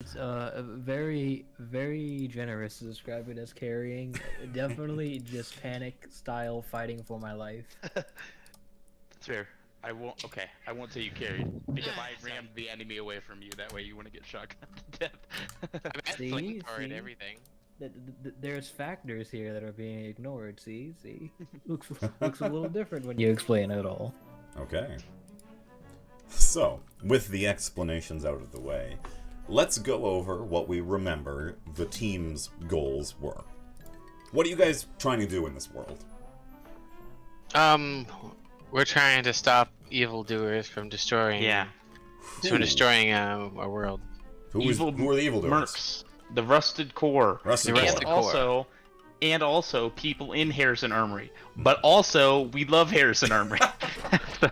It's very, very generous to describe it as carrying. Definitely just panic style fighting for my life. That's fair. I won't. Okay, I won't say you carried because I Sorry. rammed the enemy away from you. That way you wouldn't get shot to death. I'm at See, flamethrower and see, everything. there's factors here that are being ignored. See, looks a little different when you explain it all. Okay. So, with the explanations out of the way, let's go over what we remember the team's goals were. What are you guys trying to do in this world? Um, we're trying to stop evildoers from destroying. Yeah. From destroying our world. Who are the evildoers? Mercs, the rusted core, Rusted The Core. Rusted and Core. also people in Harrison Armory. But also we love Harrison Armory. So,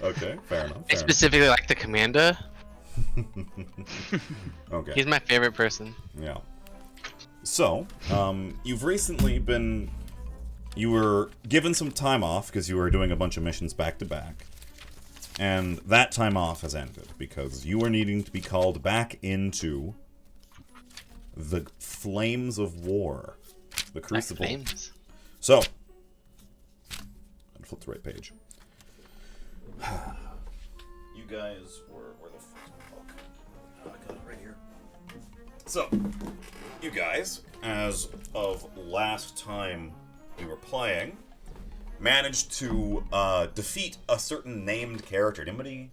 Okay, fair enough. I specifically like the commander. Okay. He's my favorite person. Yeah. So, you've recently you were given some time off because you were doing a bunch of missions back to back. And that time off has ended because you are needing to be called back into the flames of war. The Crucible. Flames. So, I'll flip the right page. You guys were... Where the fuck's my book? Oh, I got it right here. So, you guys, as of last time we were playing, managed to defeat a certain named character.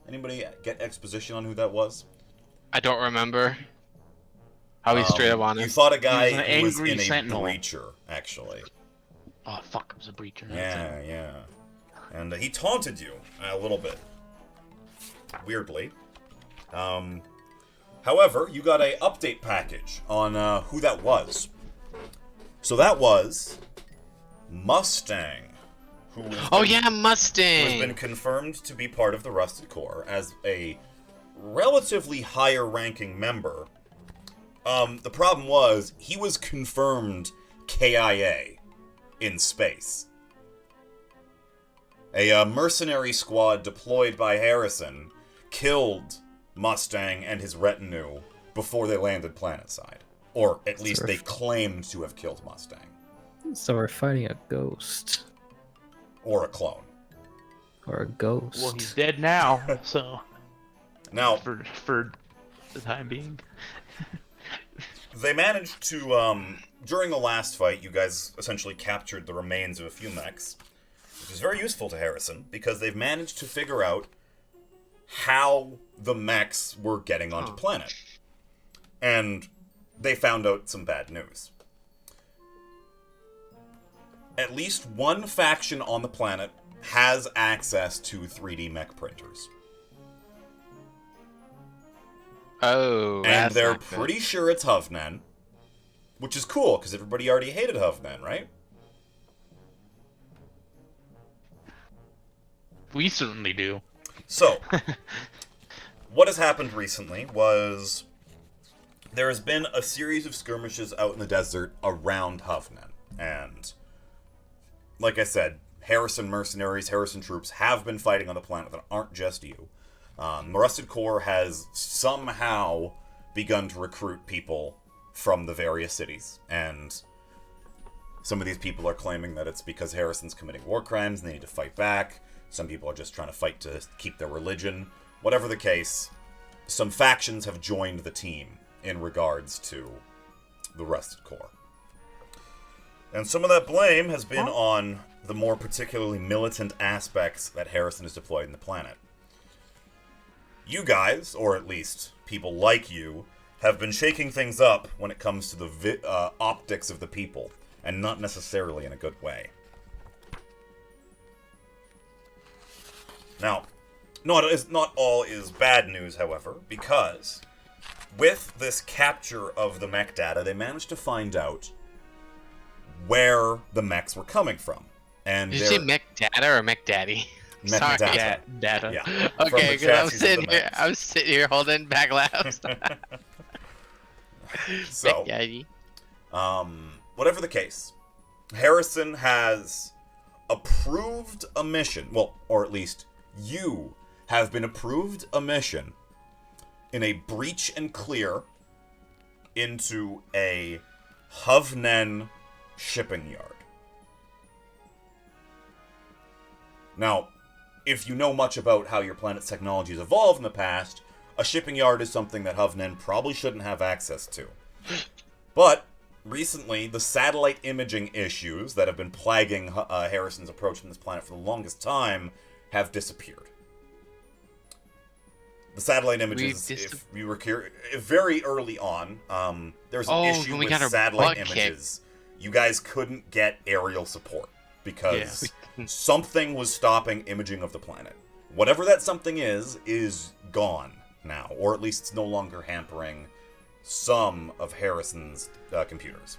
Anybody get exposition on who that was? I don't remember. I'll be straight up honest. You fought a guy He was an who was angry in a sentinel. breacher, actually. oh fuck, it was a breacher. Yeah. And he taunted you a little bit. Weirdly. However, you got a update package on who that was. So that was Mustang. Oh yeah, Who has Mustang. been confirmed to be part of the Rusted Core as a relatively higher ranking member. The problem was, he was confirmed KIA in space. A mercenary squad deployed by Harrison killed Mustang and his retinue before they landed planetside. Or at least they claimed to have killed Mustang. So we're fighting a ghost Or a clone. or a ghost. Well, he's dead now, so Now, for the time being. they managed to, during the last fight, you guys essentially captured the remains of a few mechs, which is very useful to Harrison, because they've managed to figure out how the mechs were getting onto planet. And they found out some bad news. At least one faction on the planet has access to 3D mech printers. Oh, And that's they're not good. pretty sure it's Hovnen, which is cool, because everybody already hated Hovnen, right? We certainly do. So, what has happened recently was there has been a series of skirmishes out in the desert around Hovnen. And, like I said, Harrison mercenaries, Harrison troops have been fighting on the planet that aren't just you. The Rusted Core has somehow begun to recruit people from the various cities. And some of these people are claiming that it's because Harrison's committing war crimes and they need to fight back. Some people are just trying to fight to keep their religion. Whatever the case, some factions have joined the team in regards to the Rusted Core. And some of that blame has been on the more particularly militant aspects that Harrison has deployed in the planet. You guys, or at least people like you, have been shaking things up when it comes to the optics of the people, and not necessarily in a good way. Now, not all is bad news, however, because with this capture of the mech data, they managed to find out where the mechs were coming from. And Did you say Mech Data or Mech Daddy? Mech Sorry. data. Data. Yeah. Okay, From the because I chassis was of sitting the here. mechs. I was sitting here holding back laughs. So, Mech Daddy. whatever the case, Harrison has approved a mission. Well, or at least you have been approved a mission in a breach and clear into a Hovnen shipping yard. Now, if you know much about how your planet's technology has evolved in the past, a shipping yard is something that Hovnen probably shouldn't have access to. But recently, the satellite imaging issues that have been plaguing Harrison's approach on this planet for the longest time have disappeared. The satellite images, if we were very early on, there's an issue with satellite images. You guys couldn't get aerial support because something was stopping imaging of the planet. Whatever that something is gone now, or at least it's no longer hampering some of Harrison's computers.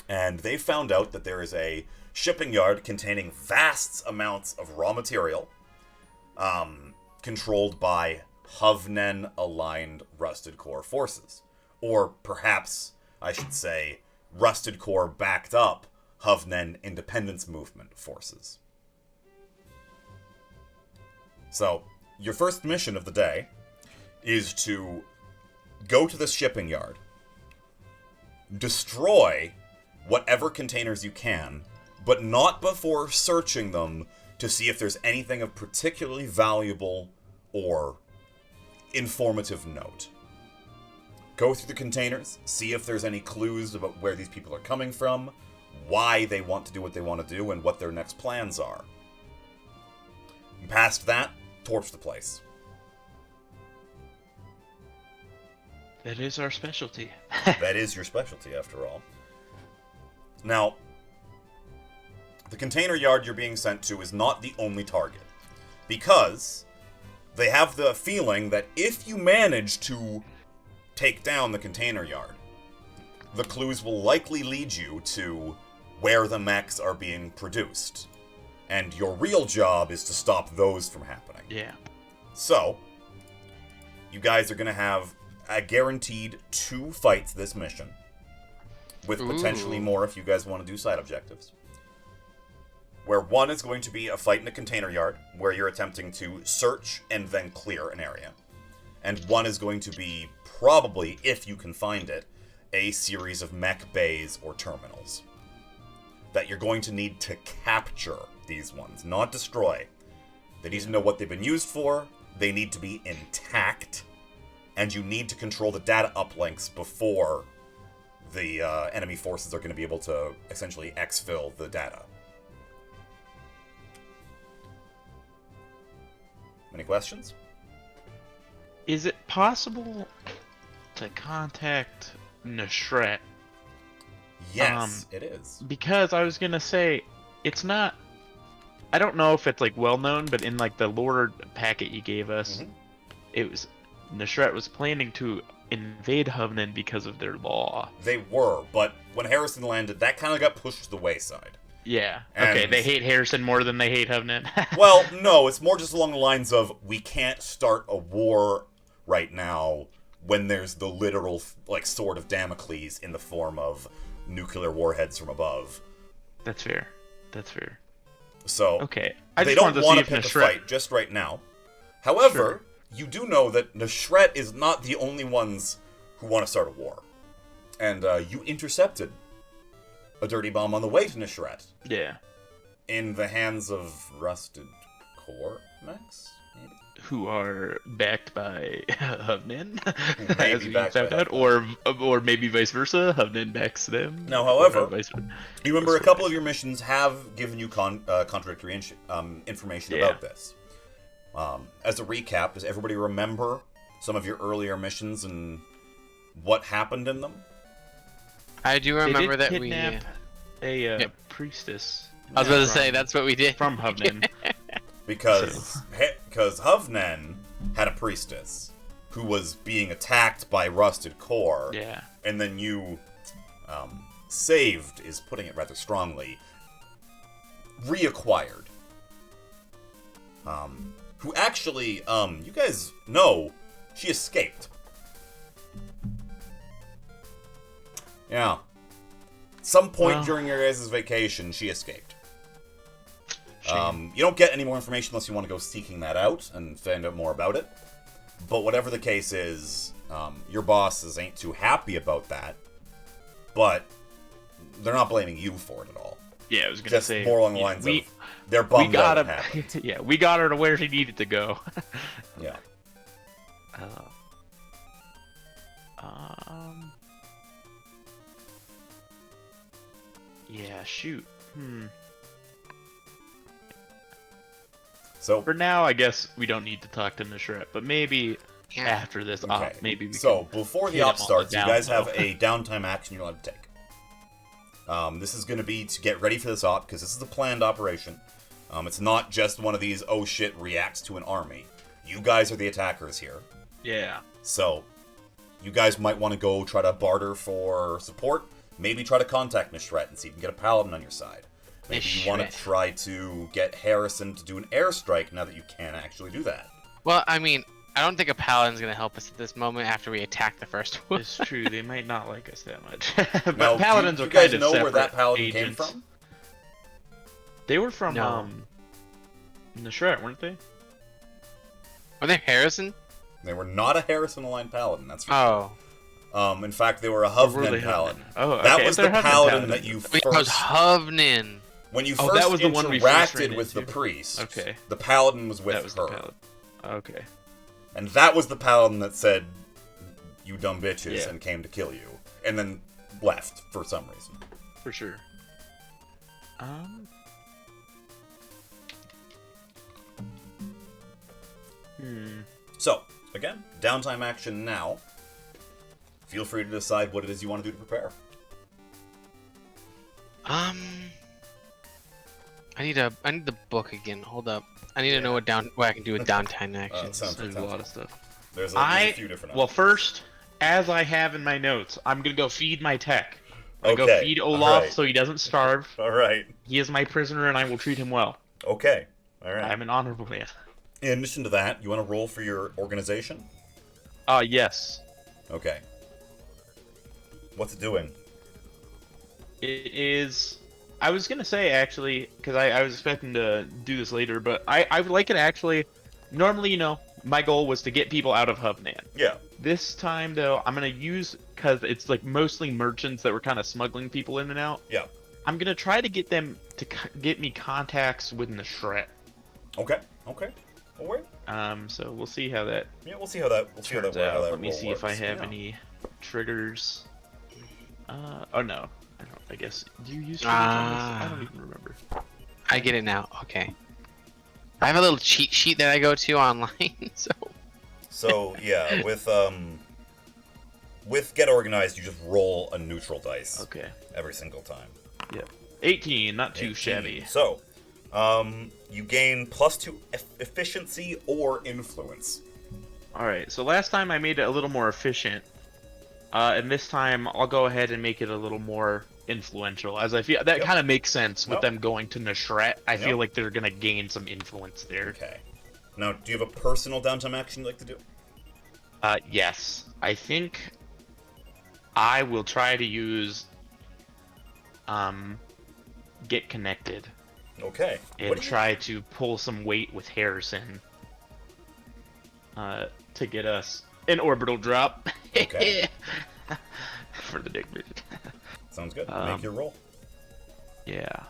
And they found out that there is a shipping yard containing vast amounts of raw material, controlled by Hovnen-aligned Rusted Core forces. Or perhaps, I should say, Rusted Core backed up Hovnen Independence Movement forces. So, your first mission of the day is to go to this shipping yard, destroy whatever containers you can, but not before searching them to see if there's anything of particularly valuable or informative note. Go through the containers, see if there's any clues about where these people are coming from, why they want to do what they want to do, and what their next plans are. And past that, torch the place. That is our specialty. That is your specialty, after all. Now, the container yard you're being sent to is not the only target, because they have the feeling that if you manage to take down the container yard, the clues will likely lead you to where the mechs are being produced. And your real job is to stop those from happening. Yeah. So, you guys are going to have a guaranteed 2 fights this mission, with potentially more if you guys want to do side objectives. Where one is going to be a fight in a container yard, where you're attempting to search and then clear an area. And one is going to be, probably, if you can find it, a series of mech bays or terminals. That you're going to need to capture these ones, not destroy. They need to know what they've been used for, they need to be intact, and you need to control the data uplinks before the enemy forces are going to be able to essentially exfil the data. Any questions? Is it possible to contact Neshret? Yes, it is. Because I was gonna say, it's not. I don't know if it's like well known, but in like the lore packet you gave us, it was Neshret was planning to invade Hovnen because of their law. They were, but when Harrison landed, that kind of got pushed to the wayside. Yeah. And okay, they hate Harrison more than they hate Hovnen. Well, no, it's more just along the lines of, we can't start a war right now when there's the literal, like, sword of Damocles in the form of nuclear warheads from above. That's fair. That's fair. So, okay. They don't want to pick a fight just right now. However, you do know that Neshret is not the only ones who want to start a war. And you intercepted a dirty bomb on the way to Neshret. Yeah. In the hands of Rusted Core mechs, maybe? Who are backed by Hovnen, Maybe as we backed found by out, or maybe vice versa. Hovnen backs them. Now, however, you remember a versa. couple of your missions have given you contradictory information about this. As a recap, does everybody remember some of your earlier missions and what happened in them? I do remember that we kidnap a priestess. I was about to say that's what we did from Hovnen. Because Hovnen had a priestess who was being attacked by Rusted Core. Yeah. And then you saved, is putting it rather strongly, reacquired. Who actually, you guys know, she escaped. Yeah. Some point during your guys' vacation, she escaped. You don't get any more information unless you want to go seeking that out and find out more about it. But whatever the case is, your bosses ain't too happy about that. But they're not blaming you for it at all. Yeah, I was gonna Just say more along the lines of they're bummed we got out it him. happened. Yeah, we got her to where she needed to go. Yeah. Yeah, shoot. So For now, I guess we don't need to talk to Nishret, but maybe after this op, maybe we So can before the hit op him on starts, the you down guys have low. a downtime action you're allowed to take. This is going to be to get ready for this op, because this is a planned operation. It's not just one of these, oh shit, reacts to an army. You guys are the attackers here. Yeah. So, you guys might want to go try to barter for support. Maybe try to contact Nishret and see if you can get a paladin on your side. Maybe you want to try to get Harrison to do an airstrike now that you can actually do that. Well, I mean, I don't think a paladin's gonna help us at this moment after we attack the first one. It's true, they might not like us that much. But Now, paladins do are you guys kind of know separate where that paladin agents. came from? They were from No. Nishret, weren't they? Are they Harrison? They were not a Harrison-aligned paladin, that's for Oh. sure. In fact, they were a Or were Hovnen they paladin. Hovnen? Oh, okay. That if was they're the Hovnen paladin that you Wait, it was first... Hovnen. When you Oh, first that was the one we first interacted ran with the into. priest, Okay. the paladin was with That was her. the paladin. Okay. And that was the paladin that said, you dumb bitches, Yeah. and came to kill you. And then left, for some reason. For sure. So, again, downtime action now. Feel free to decide what it is you want to do to prepare. I need the book again. Hold up. I need to know what I can do with downtime actions. There's a lot of stuff. There's a few different Well, options. first, as I have in my notes, I'm gonna go feed my tech. I go Okay, feed Olaf alright. so he doesn't starve. Alright. He is my prisoner and I will treat him well. Okay. Alright. I'm an honorable man. In addition to that, you want to roll for your organization? Yes. Okay. What's it doing? It is. I was gonna say actually, because I was expecting to do this later, but I would like it actually. Normally, you know, my goal was to get people out of Hovnan. Yeah. This time though, I'm gonna use, because it's like mostly merchants that were kind of smuggling people in and out. Yeah. I'm gonna try to get them to get me contacts with Nishret. Okay. Okay. Well, wait. So we'll see how that Yeah, we'll see how that. We'll see how turns that. How out. that Let me roll see if I works. have Yeah. any triggers. Oh no, I don't. I guess do you use triggers on this? I don't even remember. I get it now. Okay. I have a little cheat sheet that I go to online, so. So yeah, with get organized, you just roll a neutral dice Okay. every single time. Yep. 18, not too 18. shabby. So, you gain +2 efficiency or influence. All right. So last time I made it a little more efficient, and this time I'll go ahead and make it a little more influential, as I feel that Yep. kind of makes sense with Yep. them going to Nishret. I Yep. feel like they're gonna gain some influence there. Okay. Now, do you have a personal downtime action you'd like to do? Yes. I think I will try to use get connected Okay. and What do you- try to pull some weight with Harrison to get us an orbital drop. Okay. For the dick mission. Sounds good. Make your roll. Yeah.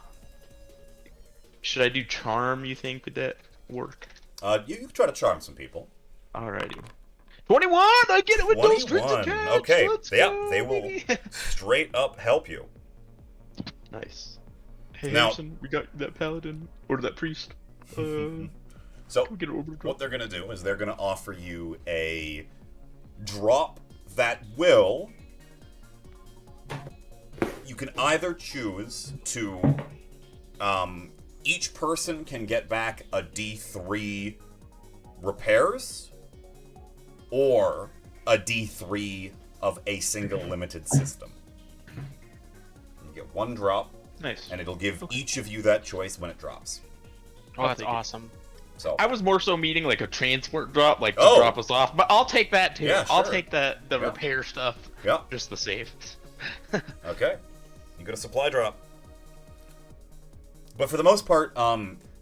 Should I do charm, you think? Would that work? You can try to charm some people. Alrighty. 21! I get it with those strings 21. attached! Okay. Let's Yeah, go, they will baby. straight up help you. Nice. Hey, Now- Harrison, we got that paladin, or that priest. So, we get an orbital what drop. they're going to do is they're going to offer you a drop that will... You can either choose to... each person can get back a D3 repairs, or a D3 of a single limited system. You get one drop, Nice. and it'll give each of you that choice when it drops. Oh, I'll that's take it. awesome. So, I was more so meaning like a transport drop, like to Oh. drop us off, but I'll take that too. Yeah, I'll sure. take the Yeah. repair stuff, yeah, just the save. okay. You get a supply drop. But for the most part,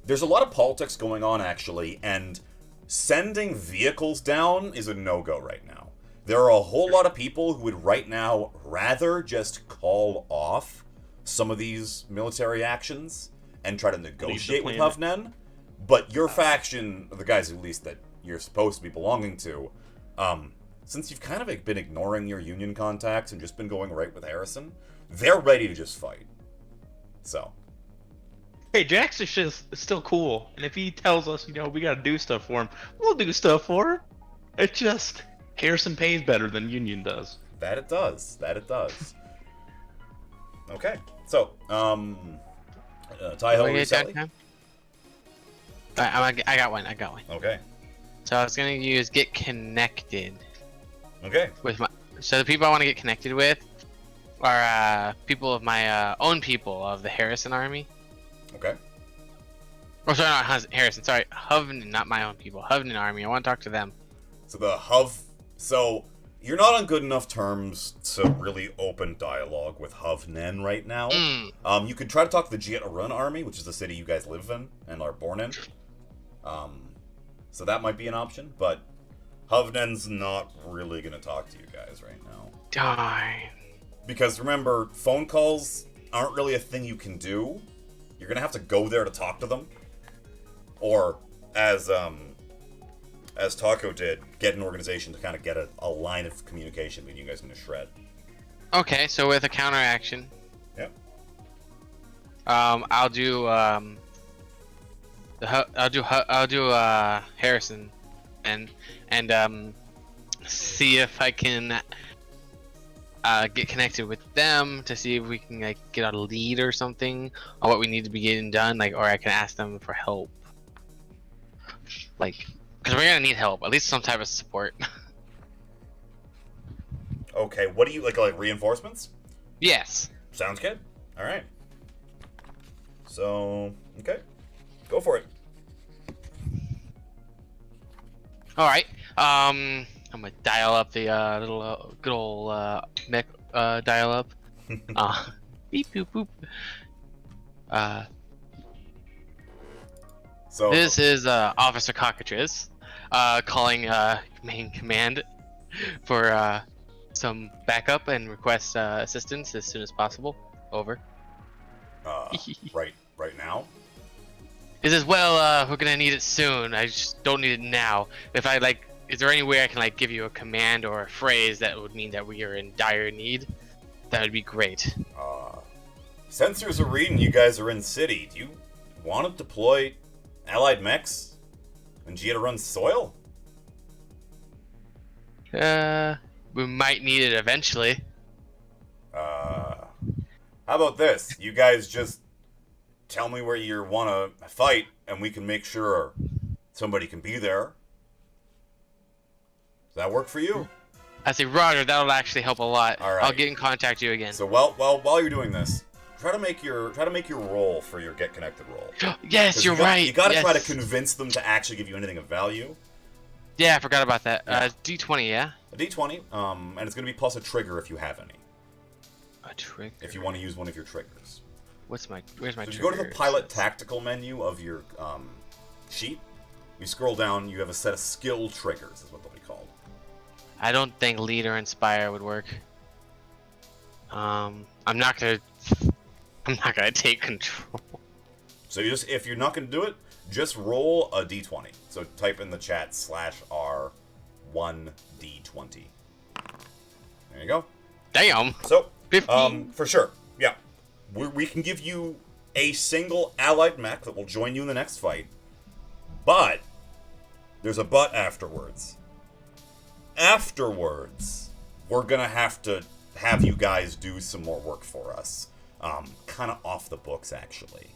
there's a lot of politics going on, actually, and sending vehicles down is a no-go right now. There are a whole lot of people who would right now rather just call off some of these military actions and try to negotiate with Hovnen. But your faction, the guys at least that you're supposed to be belonging to, since you've kind of been ignoring your Union contacts and just been going right with Harrison, they're ready to just fight. So. Hey, Jax is just still cool, and if he tells us, we gotta do stuff for him, we'll do stuff for him. It's just Harrison pays better than Union does. That it does. That it does. Okay, so Taiho reselling. I got one. Okay. So I was gonna use get connected. Okay. With so the people I want to get connected with are people of my own people of the Harrison army. Okay. Oh, sorry, not Harrison. Sorry, Hovnen, not my own people. Hovnen army. I want to talk to them. So So you're not on good enough terms to really open dialogue with Hovnen right now. You could try to talk to the Jiet army, which is the city you guys live in and are born in. So that might be an option, but Hovnen's not really going to talk to you guys right now. Darn. Because remember, phone calls aren't really a thing you can do. You're going to have to go there to talk to them. Or, as Taco did, get an organization to kind of get a line of communication between you guys in a shred. Okay, so with a counteraction. Yep. I'll do Harrison, and see if I can get connected with them to see if we can get a lead or something on what we need to be getting done, or I can ask them for help, because we're gonna need help, at least some type of support. Okay, what do you like reinforcements? Yes. Sounds good. All right. So, okay, go for it. All right. I'm gonna dial up the little good old mech dial up. Beep boop boop. So This is Officer Cockatrice calling main command for some backup and request assistance as soon as possible. Over. right now. He says, well, we're gonna need it soon. I just don't need it now. If I is there any way I can give you a command or a phrase that would mean that we are in dire need? That would be great. Sensors are reading you guys are in city. Do you want to deploy allied mechs and Gia run soil? We might need it eventually. How about this? You guys just tell me where you want to fight, and we can make sure somebody can be there. Does that work for you? I say, Roger, that'll actually help a lot. All right. I'll get in contact with you again. So while you're doing this, try to make your roll for your get connected roll. Yes, you're right. You gotta yes. try to convince them to actually give you anything of value. Yeah, I forgot about that. Yeah. D20, yeah? A D20, and it's gonna be plus a trigger if you have any. A trigger? If you want to use one of your triggers. Where's my So trigger? if you go to the pilot tactical menu of your sheet, you scroll down, you have a set of skill triggers, is what they'll be called. I don't think lead or inspire would work. I'm not gonna take control. So if you're not gonna do it, just roll a D20. So type in the chat /R1D20. There you go. Damn. So 15. for sure, yeah, we can give you a single allied mech that will join you in the next fight, but there's a but afterwards. Afterwards, we're gonna have to have you guys do some more work for us, kind of off the books actually.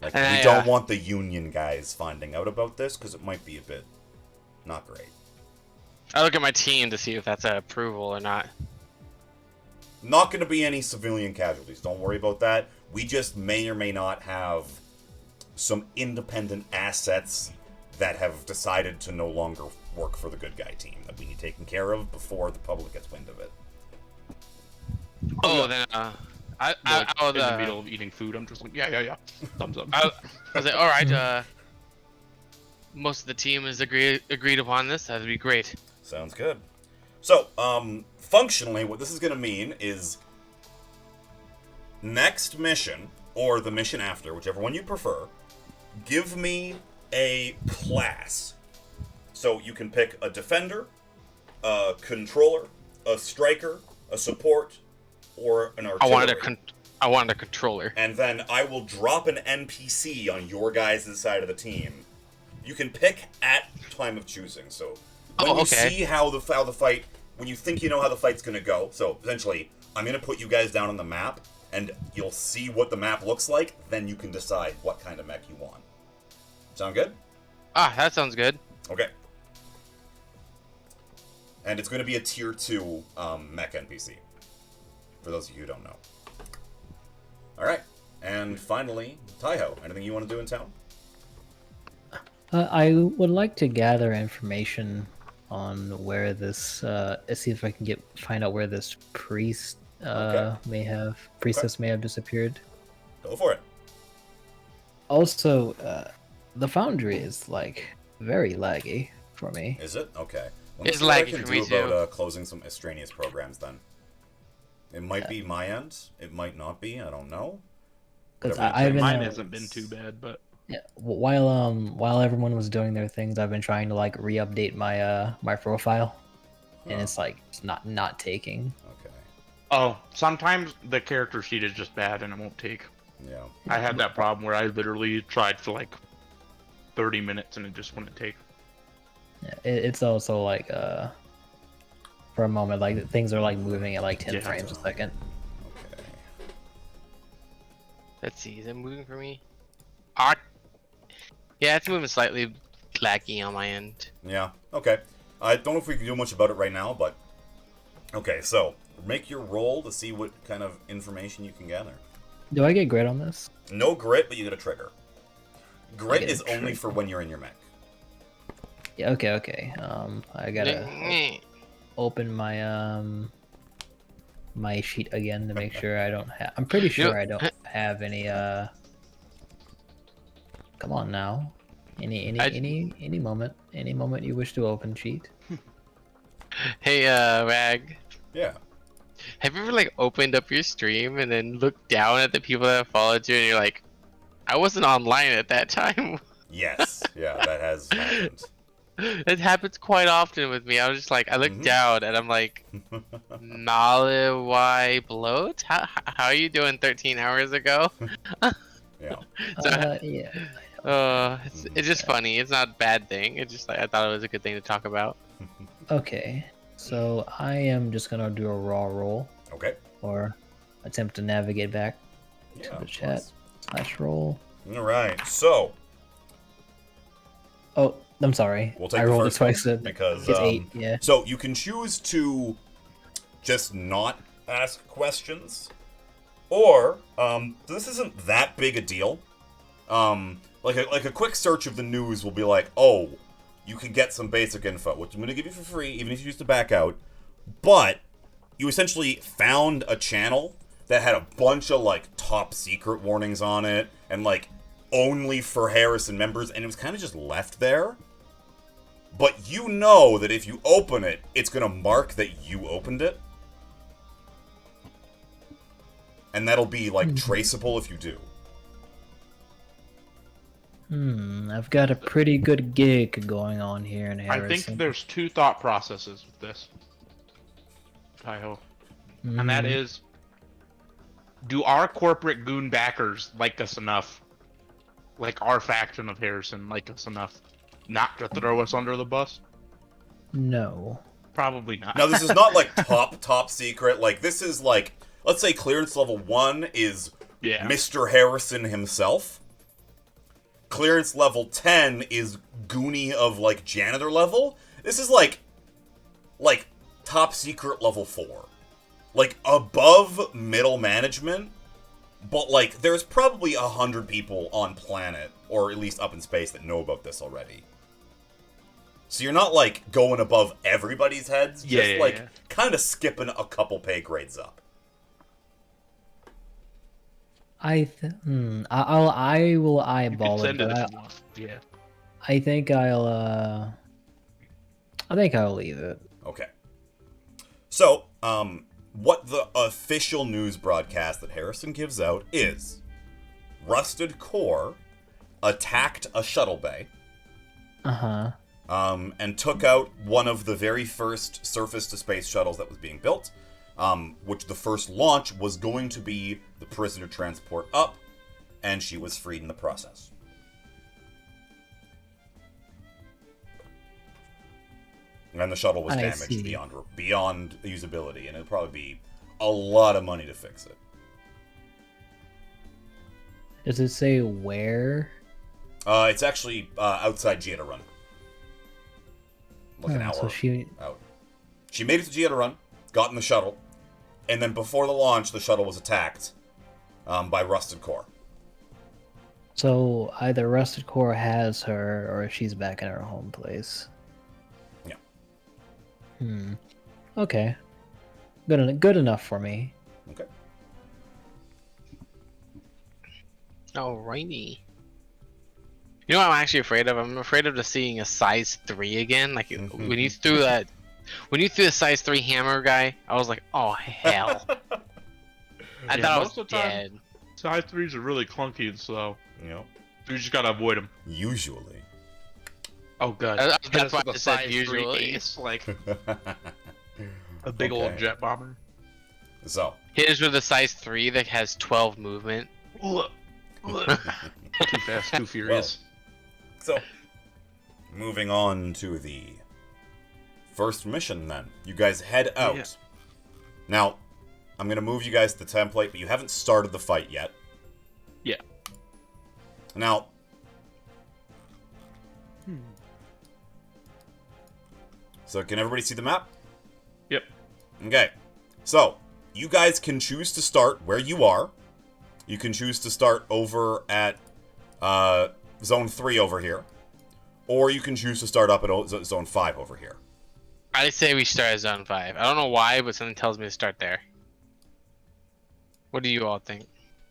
We don't want the Union guys finding out about this because it might be a bit not great. I look at my team to see if that's an approval or not. Not going to be any civilian casualties. Don't worry about that. We just may or may not have some independent assets that have decided to no longer work for the good guy team that we need taken care of before the public gets wind of it. Oh, then I in the middle of eating food, I'm just like, yeah. Thumbs up. I was like, all right. most of the team has agreed upon this, that'd be great. Sounds good. So, functionally, what this is going to mean is next mission, or the mission after, whichever one you prefer, give me a class. So you can pick a defender, a controller, a striker, a support, or an artillery. I wanted a controller. And then I will drop an NPC on your guys' side of the team. You can pick at time of choosing. So when you see how the fight, when you think you know how the fight's going to go, so essentially I'm going to put you guys down on the map, and you'll see what the map looks like, then you can decide what kind of mech you want. Sound good? That sounds good. Okay. And it's going to be a tier 2 mech NPC, for those of you who don't know. Alright, and finally, Taiho, anything you want to do in town? I would like to gather information on where this, see if I can find out where this priestess may have disappeared. Go for it. Also, the foundry is like very laggy for me. Is it? Okay. It's laggy for me too. About closing some extraneous programs then. It might be my end. It might not be. I don't know. Because mine hasn't been too bad, but yeah. While everyone was doing their things, I've been trying to like re-update my my profile, and it's like it's not taking. Okay. Oh, sometimes the character sheet is just bad and it won't take. Yeah. I had that problem where I literally tried for like 30 minutes and it just wouldn't take. Yeah, it's also like for a moment like things are like moving at like 10 frames a second. Okay. Let's see, is it moving for me? Yeah, it's moving slightly laggy on my end. Yeah. Okay. I don't know if we can do much about it right now, but okay. So make your roll to see what kind of information you can gather. Do I get grit on this? No grit, but you get a trigger. Grit is only for when you're in your mech. Yeah. Okay. I gotta open my my sheet again to make sure I don't have. I'm pretty sure I don't have any. Come on now. Any moment you wish to open sheet. Hey, Rag. Yeah. Have you ever like opened up your stream and then looked down at the people that followed you and you're like, I wasn't online at that time? Yes. Yeah, that has happened. It happens quite often with me. I was just like, I look down and I'm like, Malawai bloat? How are you doing 13 hours ago? Yeah. Yeah. It's just funny. It's not a bad thing. It's just like I thought it was a good thing to talk about. Okay. So I am just gonna do a raw roll. Okay. Or attempt to navigate back to the chat. /roll. All right. So. Oh, I'm sorry. We'll take I the rolled it first twice. one because it's 8. Yeah. So you can choose to just not ask questions, or this isn't that big a deal. Like a quick search of the news will be like, oh, you can get some basic info, which I'm going to give you for free, even if you choose to back out. But you essentially found a channel that had a bunch of like top secret warnings on it, and like only for Harrison members, and it was kind of just left there. But you know that if you open it, it's going to mark that you opened it. And that'll be like traceable if you do. I've got a pretty good gig going on here in Harrison. I think there's 2 thought processes with this, Taiho. And that is, do our corporate goon backers like us enough, like our faction of Harrison like us enough, not to throw us under the bus? No. Probably not. Now, this is not like top secret. Like, this is like, let's say clearance level 1 is Mr. Harrison himself. Clearance level 10 is Goonie of, like, janitor level. This is, like, top secret level 4. Like, above middle management, but, like, there's probably 100 people on planet, or at least up in space, that know about this already. So you're not, like, going above everybody's heads, just, kind of skipping a couple pay grades up. I will eyeball it. Send it But if you want. Yeah. I think I'll leave it. Okay. So, what the official news broadcast that Harrison gives out is Rusted Core attacked a shuttle bay. Uh-huh. And took out one of the very first surface-to-space shuttles that was being built, which the first launch was going to be the prisoner transport up, and she was freed in the process. And the shuttle was damaged beyond usability, and it'd probably be a lot of money to fix it. Does it say where? It's actually outside Gieta Run. Like an hour so out. She made it to Gieta Run, got in the shuttle, and then before the launch, the shuttle was attacked by Rusted Core. So either Rusted Core has her, or she's back in her home place. Yeah. Okay. Good enough for me. Okay. Alrighty. You know what I'm actually afraid of? I'm afraid of just seeing a size 3 again. Like when you threw the size 3 hammer guy, I was like, oh hell. I thought I was dead. Size 3s are really clunky and slow. You know? So you just gotta avoid them. Usually. Oh god. That's why I said size 3 usually. ace, like a big old jet bomber. So. Here's with a size 3 that has 12 movement. Too fast, too furious. Well, so, moving on to the first mission then. You guys head out. Yeah. Now, I'm going to move you guys to the template, but you haven't started the fight yet. Yeah. Now... So, can everybody see the map? Yep. Okay. So, you guys can choose to start where you are. You can choose to start over at Zone 3 over here. Or you can choose to start up at Zone 5 over here. I say we start at Zone 5. I don't know why, but something tells me to start there. What do you all think?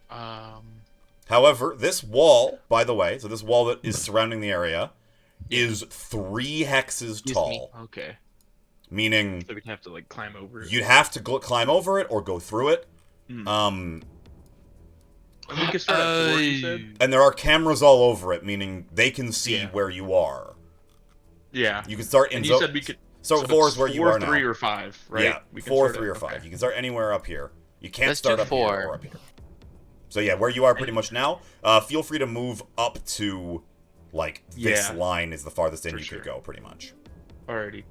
However, this wall, by the way, so this wall that is surrounding the area, is 3 hexes tall. Okay. Meaning... So we'd have to, like, climb over it. You'd have to climb over it or go through it. And we can start at 4, you said? And there are cameras all over it, meaning they can see where you are. Yeah. You can start in... And you said we could... So 4 is where you are now. 4, 3, or 5, right? Yeah, we can 4, 3, or 5. You can start anywhere up here. You can't start up here or up here. So yeah, where you are pretty much now, feel free to move up to, like, this line is the farthest in you could go, pretty much. Alrighty.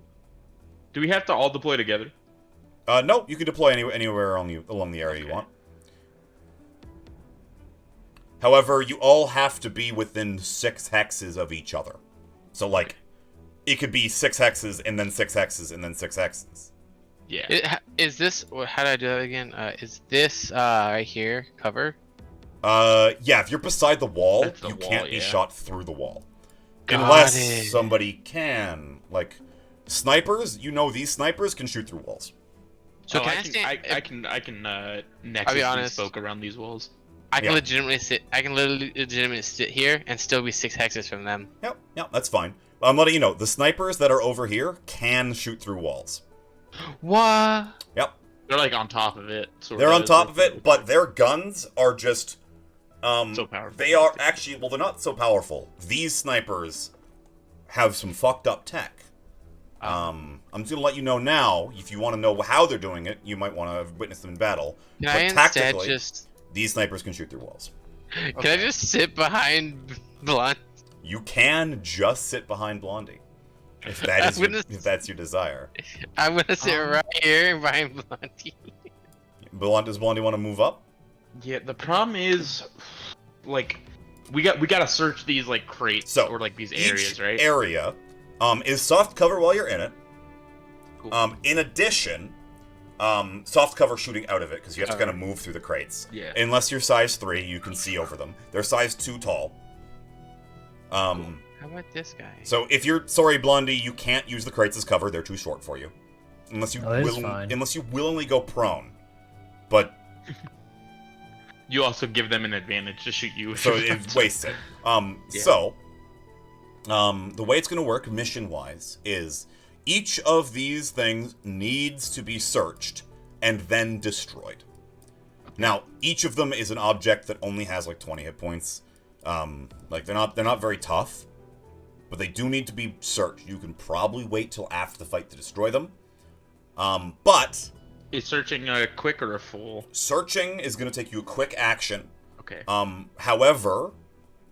Do we have to all deploy together? No, you can deploy anywhere along the area you want. However, you all have to be within 6 hexes of each other. So, like, it could be 6 hexes, and then 6 hexes, and then 6 hexes. Yeah. Is this... How do I do that again? Is this, right here, cover? Yeah, if you're beside the wall, you can't be shot through the wall. Unless somebody can. Like, snipers, you know these snipers can shoot through walls. So I can nexus these folk around these walls. I can legitimately sit. I can legitimately sit here and still be 6 hexes from them. Yep, that's fine. I'm letting you know, the snipers that are over here can shoot through walls. What? Yep. They're like on top of it. They're on top of it, but their guns are just so powerful. They are actually, well, they're not so powerful. These snipers have some fucked up tech. I'm just gonna let you know now. If you want to know how they're doing it, you might want to witness them in battle. Can I instead just... These snipers can shoot through walls. Can I just sit behind Blondie? You can just sit behind Blondie, if that is if that's your desire. I'm gonna sit right here behind Blondie. Does Blondie want to move up? Yeah. The problem is, like, we gotta search these like crates or like these areas, right? Area, is soft cover while you're in it. Cool. In addition. Soft cover shooting out of it, because you have to kind of move through the crates. Yeah. Unless you're size 3, you can see over them. They're size 2 tall. How about this guy? So if you're sorry, Blondie, you can't use the crates as cover. They're too short for you. Unless you willingly go prone. But you also give them an advantage to shoot you. So it wastes it. So The way it's going to work, mission-wise, is each of these things needs to be searched and then destroyed. Now, each of them is an object that only has like 20 hit points. Like they're not very tough, but they do need to be searched. You can probably wait till after the fight to destroy them. But is searching a quick or a full? Searching is going to take you a quick action. Okay. However,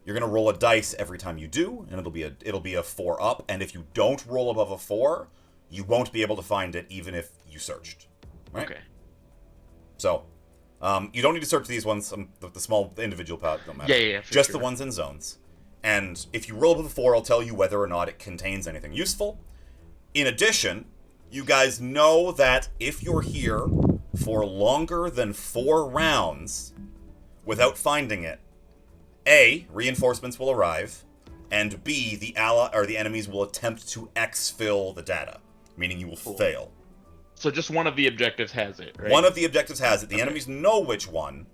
you're going to roll a dice every time you do, and it'll be a 4 up. And if you don't roll above a 4, you won't be able to find it, even if you searched. Right? Okay. So, you don't need to search these ones. The small individual paths don't matter. Yeah. Just the ones in zones. And if you roll above a 4, I'll tell you whether or not it contains anything useful. In addition, you guys know that if you're here for longer than 4 rounds without finding it, A, reinforcements will arrive, and B, the enemies will attempt to exfil the data, meaning you will fail. So just one of the objectives has it, right? One of the objectives has it. The enemies know which one,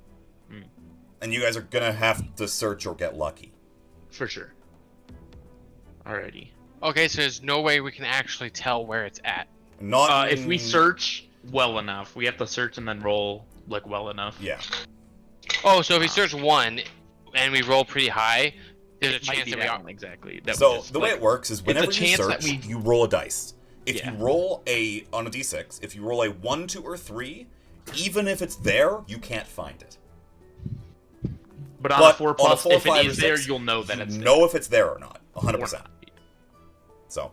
and you guys are gonna have to search or get lucky. For sure. Alrighty. Okay, so there's no way we can actually tell where it's at. Not if we search well enough. We have to search and then roll like well enough. Yeah. Oh, so if we search 1 and we roll pretty high, there's a chance that we are. Exactly. So the way it works is whenever you search, that you roll a dice. If you roll on a d6, if you roll a 1, 2, or 3, even if it's there, you can't find it. But on a 4 plus, if it is there, you'll know that it's there. Know if it's there or not, 100%. So.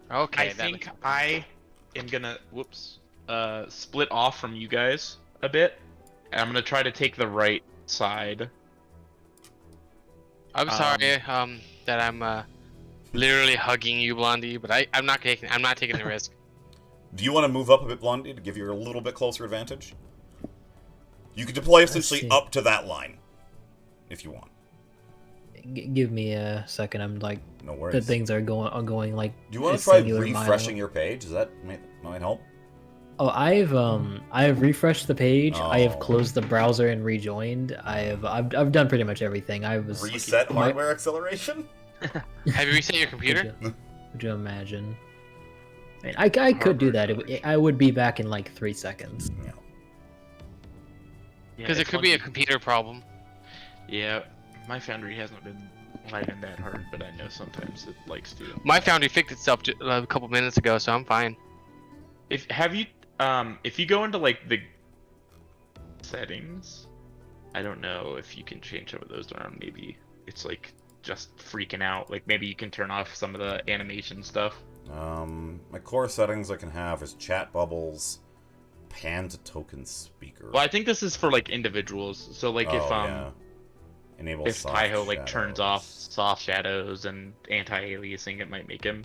Okay. I think I am gonna split off from you guys a bit. I'm gonna try to take the right side. I'm sorry that I'm literally hugging you, Blondie, but I'm not taking the risk. Do you want to move up a bit, Blondie, to give you a little bit closer advantage? You can deploy essentially up to that line, if you want. Give me a second. I'm like, no worries. The things are going like. Do you want to try refreshing your page? Does that might help? Oh, I've refreshed the page. I have closed the browser and rejoined. I've done pretty much everything. I was reset hardware acceleration. Have you reset your computer? Would you imagine? I mean, I could do that. I would be back in like 3 seconds. Yeah. Because it could be a computer problem. Yeah, my Foundry hasn't been lagging that hard, but I know sometimes it likes to. My Foundry fixed itself a couple minutes ago, so I'm fine. If you go into like the settings, I don't know if you can change some of those around. Maybe it's like just freaking out. Like maybe you can turn off some of the animation stuff. My core settings I can have is chat bubbles, pan to token speaker. Well, I think this is for like individuals. So like enable if soft Taiho like shadows. turns off soft shadows and anti-aliasing, it might make the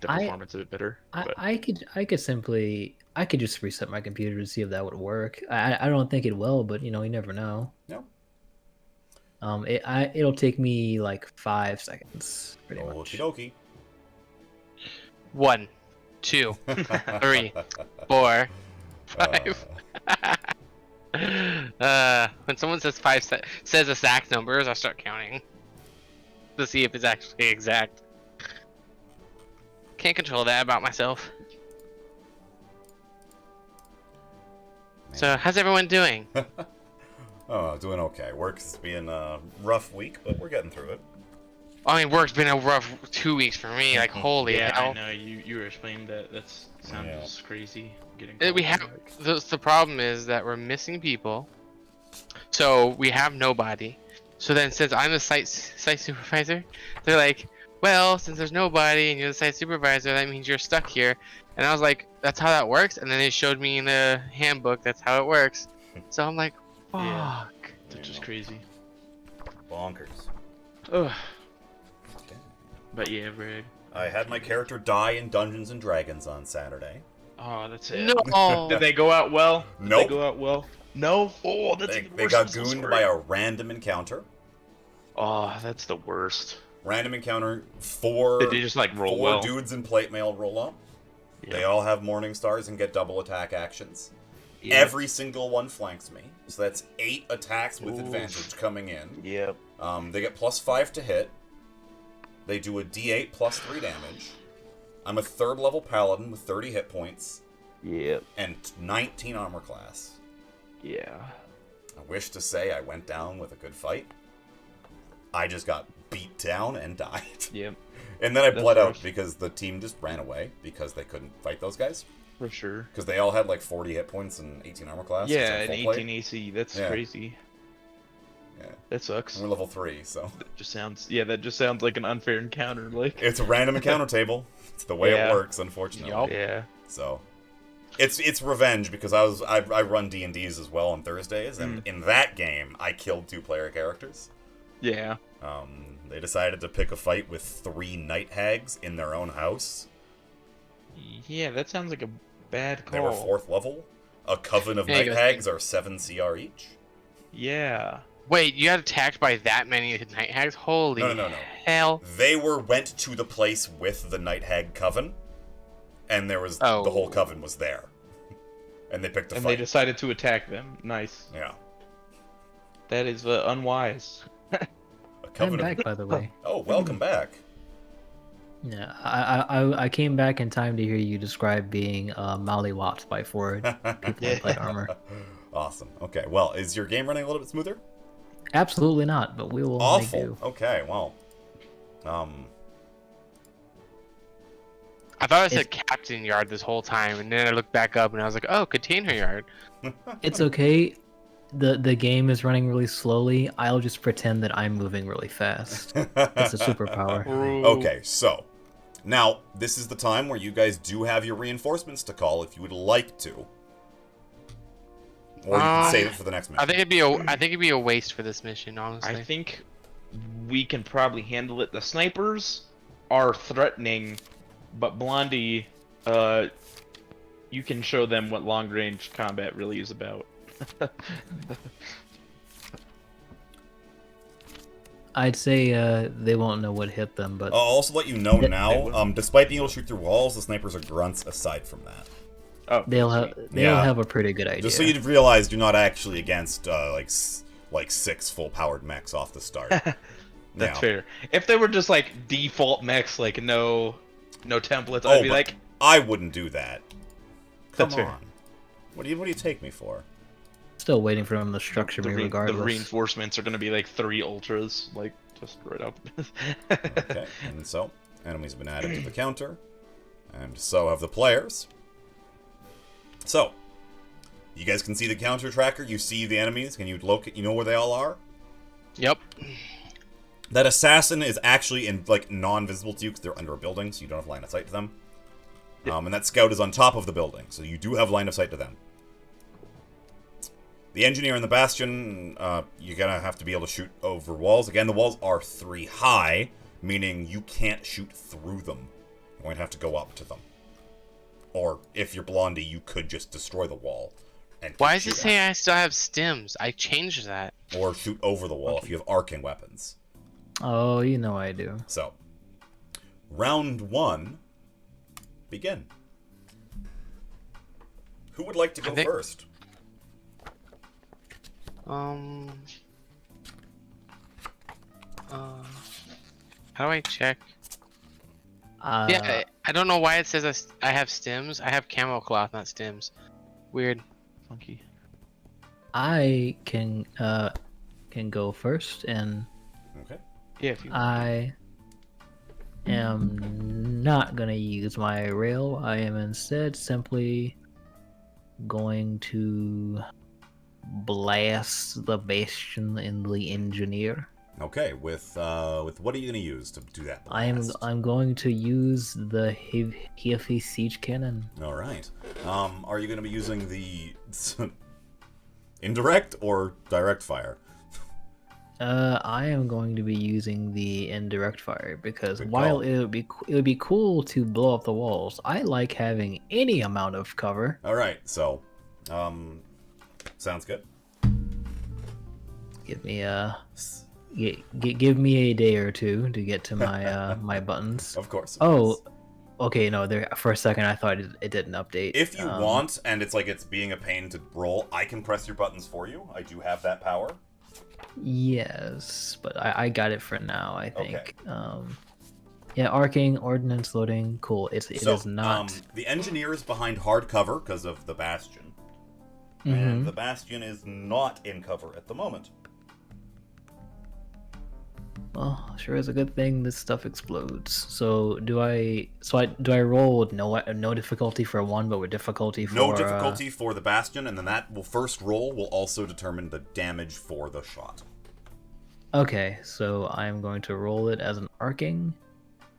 performance a bit better. I could just reset my computer to see if that would work. I don't think it will, but you never know. No. It'll take me like 5 seconds, pretty much. Okie dokie. 1, 2, 3, 4, 5. When someone says says exact numbers, I start counting to see if it's actually exact. Can't control that about myself. Man. So, how's everyone doing? Doing okay. Work's been a rough week, but we're getting through it. I mean, work's been a rough 2 weeks for me. Like, holy hell. I know. You were explaining that. That sounds crazy. The problem is that we're missing people. So we have nobody. So then, since I'm the site supervisor, they're like, well, since there's nobody and you're the site supervisor, that means you're stuck here. And I was like, that's how that works. And then they showed me in the handbook that's how it works. So I'm like, fuck. Yeah, that's just crazy. Bonkers. Ugh. But yeah, Rig. I had my character die in Dungeons and Dragons on Saturday. Oh, that's it. No. Did they go out well? Nope. Did they go out well? No. Oh, that's they got gooned by a random encounter. Oh, that's the worst. Random encounter. Four. Did they just like roll four well? Dudes in plate mail roll up. Yep. They all have morning stars and get double attack actions. Yep. Every single one flanks me, so that's 8 attacks with advantage coming in. Yep. They get +5 to hit. They do a D8 plus 3 damage. I'm a 3rd level paladin with 30 hit points. Yep. And 19 armor class. Yeah. I wish to say I went down with a good fight. I just got beat down and died. Yep. And then I bled rough. out because the team just ran away because they couldn't fight those guys. For sure. Because they all had like 40 hit points and 18 armor class. Yeah, and and 18 AC. That's crazy. Yeah. That sucks. And we're level 3, so. That just sounds like an unfair encounter. Like. It's a random encounter table. It's the way it works, unfortunately. Yup. Yeah. So. It's revenge because I run D&Ds as well on Thursdays, and in that game I killed 2-player characters. Yeah. They decided to pick a fight with 3 night hags in their own house. Yeah, that sounds like a bad call. They were 4th level. A coven of night hags are 7 CR each. Yeah. Wait, you got attacked by that many night hags? Holy No. hell! They went to the place with the night hag coven, and there was the whole coven was there, and they picked a fight. And they decided to attack them. Nice. Yeah. That is unwise. I'm back, by the way. Oh, welcome back. Yeah, I came back in time to hear you describe being mollywopped by 4 people in plate armor. Awesome. Okay, well, is your game running a little bit smoother? Absolutely not, but we will make do. Okay, well, I thought I said Captain Yard this whole time, and then I looked back up and I was like, oh, Container Yard. It's okay. The game is running really slowly. I'll just pretend that I'm moving really fast. It's a superpower. Okay, so now this is the time where you guys do have your reinforcements to call if you would like to, or you can save it for the next mission. I think it'd be a waste for this mission, honestly. I think we can probably handle it. The snipers are threatening, but Blondie, you can show them what long range combat really is about. I'd say they won't know what hit them, but I'll also let you know now, despite being able to shoot through walls, the snipers are grunts aside from that. Oh, they'll have a pretty good idea. Just so you've realized you're not actually against like 6 full-powered mechs off the start. That's fair. If they were just like default mechs, like no templates, I'd be like, I wouldn't do that. Come That's on. fair. What do you take me for? Still waiting for them to structure me regardless. The reinforcements are going to be like 3 ultras, like just right up. Okay, and so enemies have been added to the counter, and so have the players. So, you guys can see the counter tracker. You see the enemies. Can you locate? You know where they all are? Yep. That assassin is actually like non-visible to you because they're under a building, so you don't have line of sight to them. And that scout is on top of the building, so you do have line of sight to them. The engineer and the bastion, you're gonna have to be able to shoot over walls. Again, the walls are 3 high, meaning you can't shoot through them. You're going to have to go up to them. Or if you're Blondie, you could just destroy the wall. And why does it say I still have stims? I changed that. Or shoot over the wall if you have arcing weapons. Oh, you know I do. So, round 1, begin. Who would like to go first? How do I check? Yeah, I don't know why it says I have stims. I have camo cloth, not stims. Weird. Funky. I can go first, and okay. Yeah, if you I am not gonna use my rail. I am instead simply going to blast the bastion in the engineer. Okay, with what are you going to use to do that? I'm going to use the heavy siege cannon. All right. Are you going to be using the indirect or direct fire? I am going to be using the indirect fire because while it would be cool to blow up the walls, I like having any amount of cover. All right. So, sounds good. Give me a day or two to get to my my buttons. Of course. Okay. No, there for a second I thought it didn't update. If you want, and it's being a pain to roll, I can press your buttons for you. I do have that power. Yes, but I got it for now, I think. Okay. Yeah, arcing, ordnance loading, cool. It is not. The engineer is behind hard cover because of the bastion. And the bastion is not in cover at the moment. Well, sure is a good thing this stuff explodes. So do I roll with no difficulty for one, but with difficulty for no difficulty for the bastion, and then that first roll will also determine the damage for the shot. Okay, so I'm going to roll it as an arcing,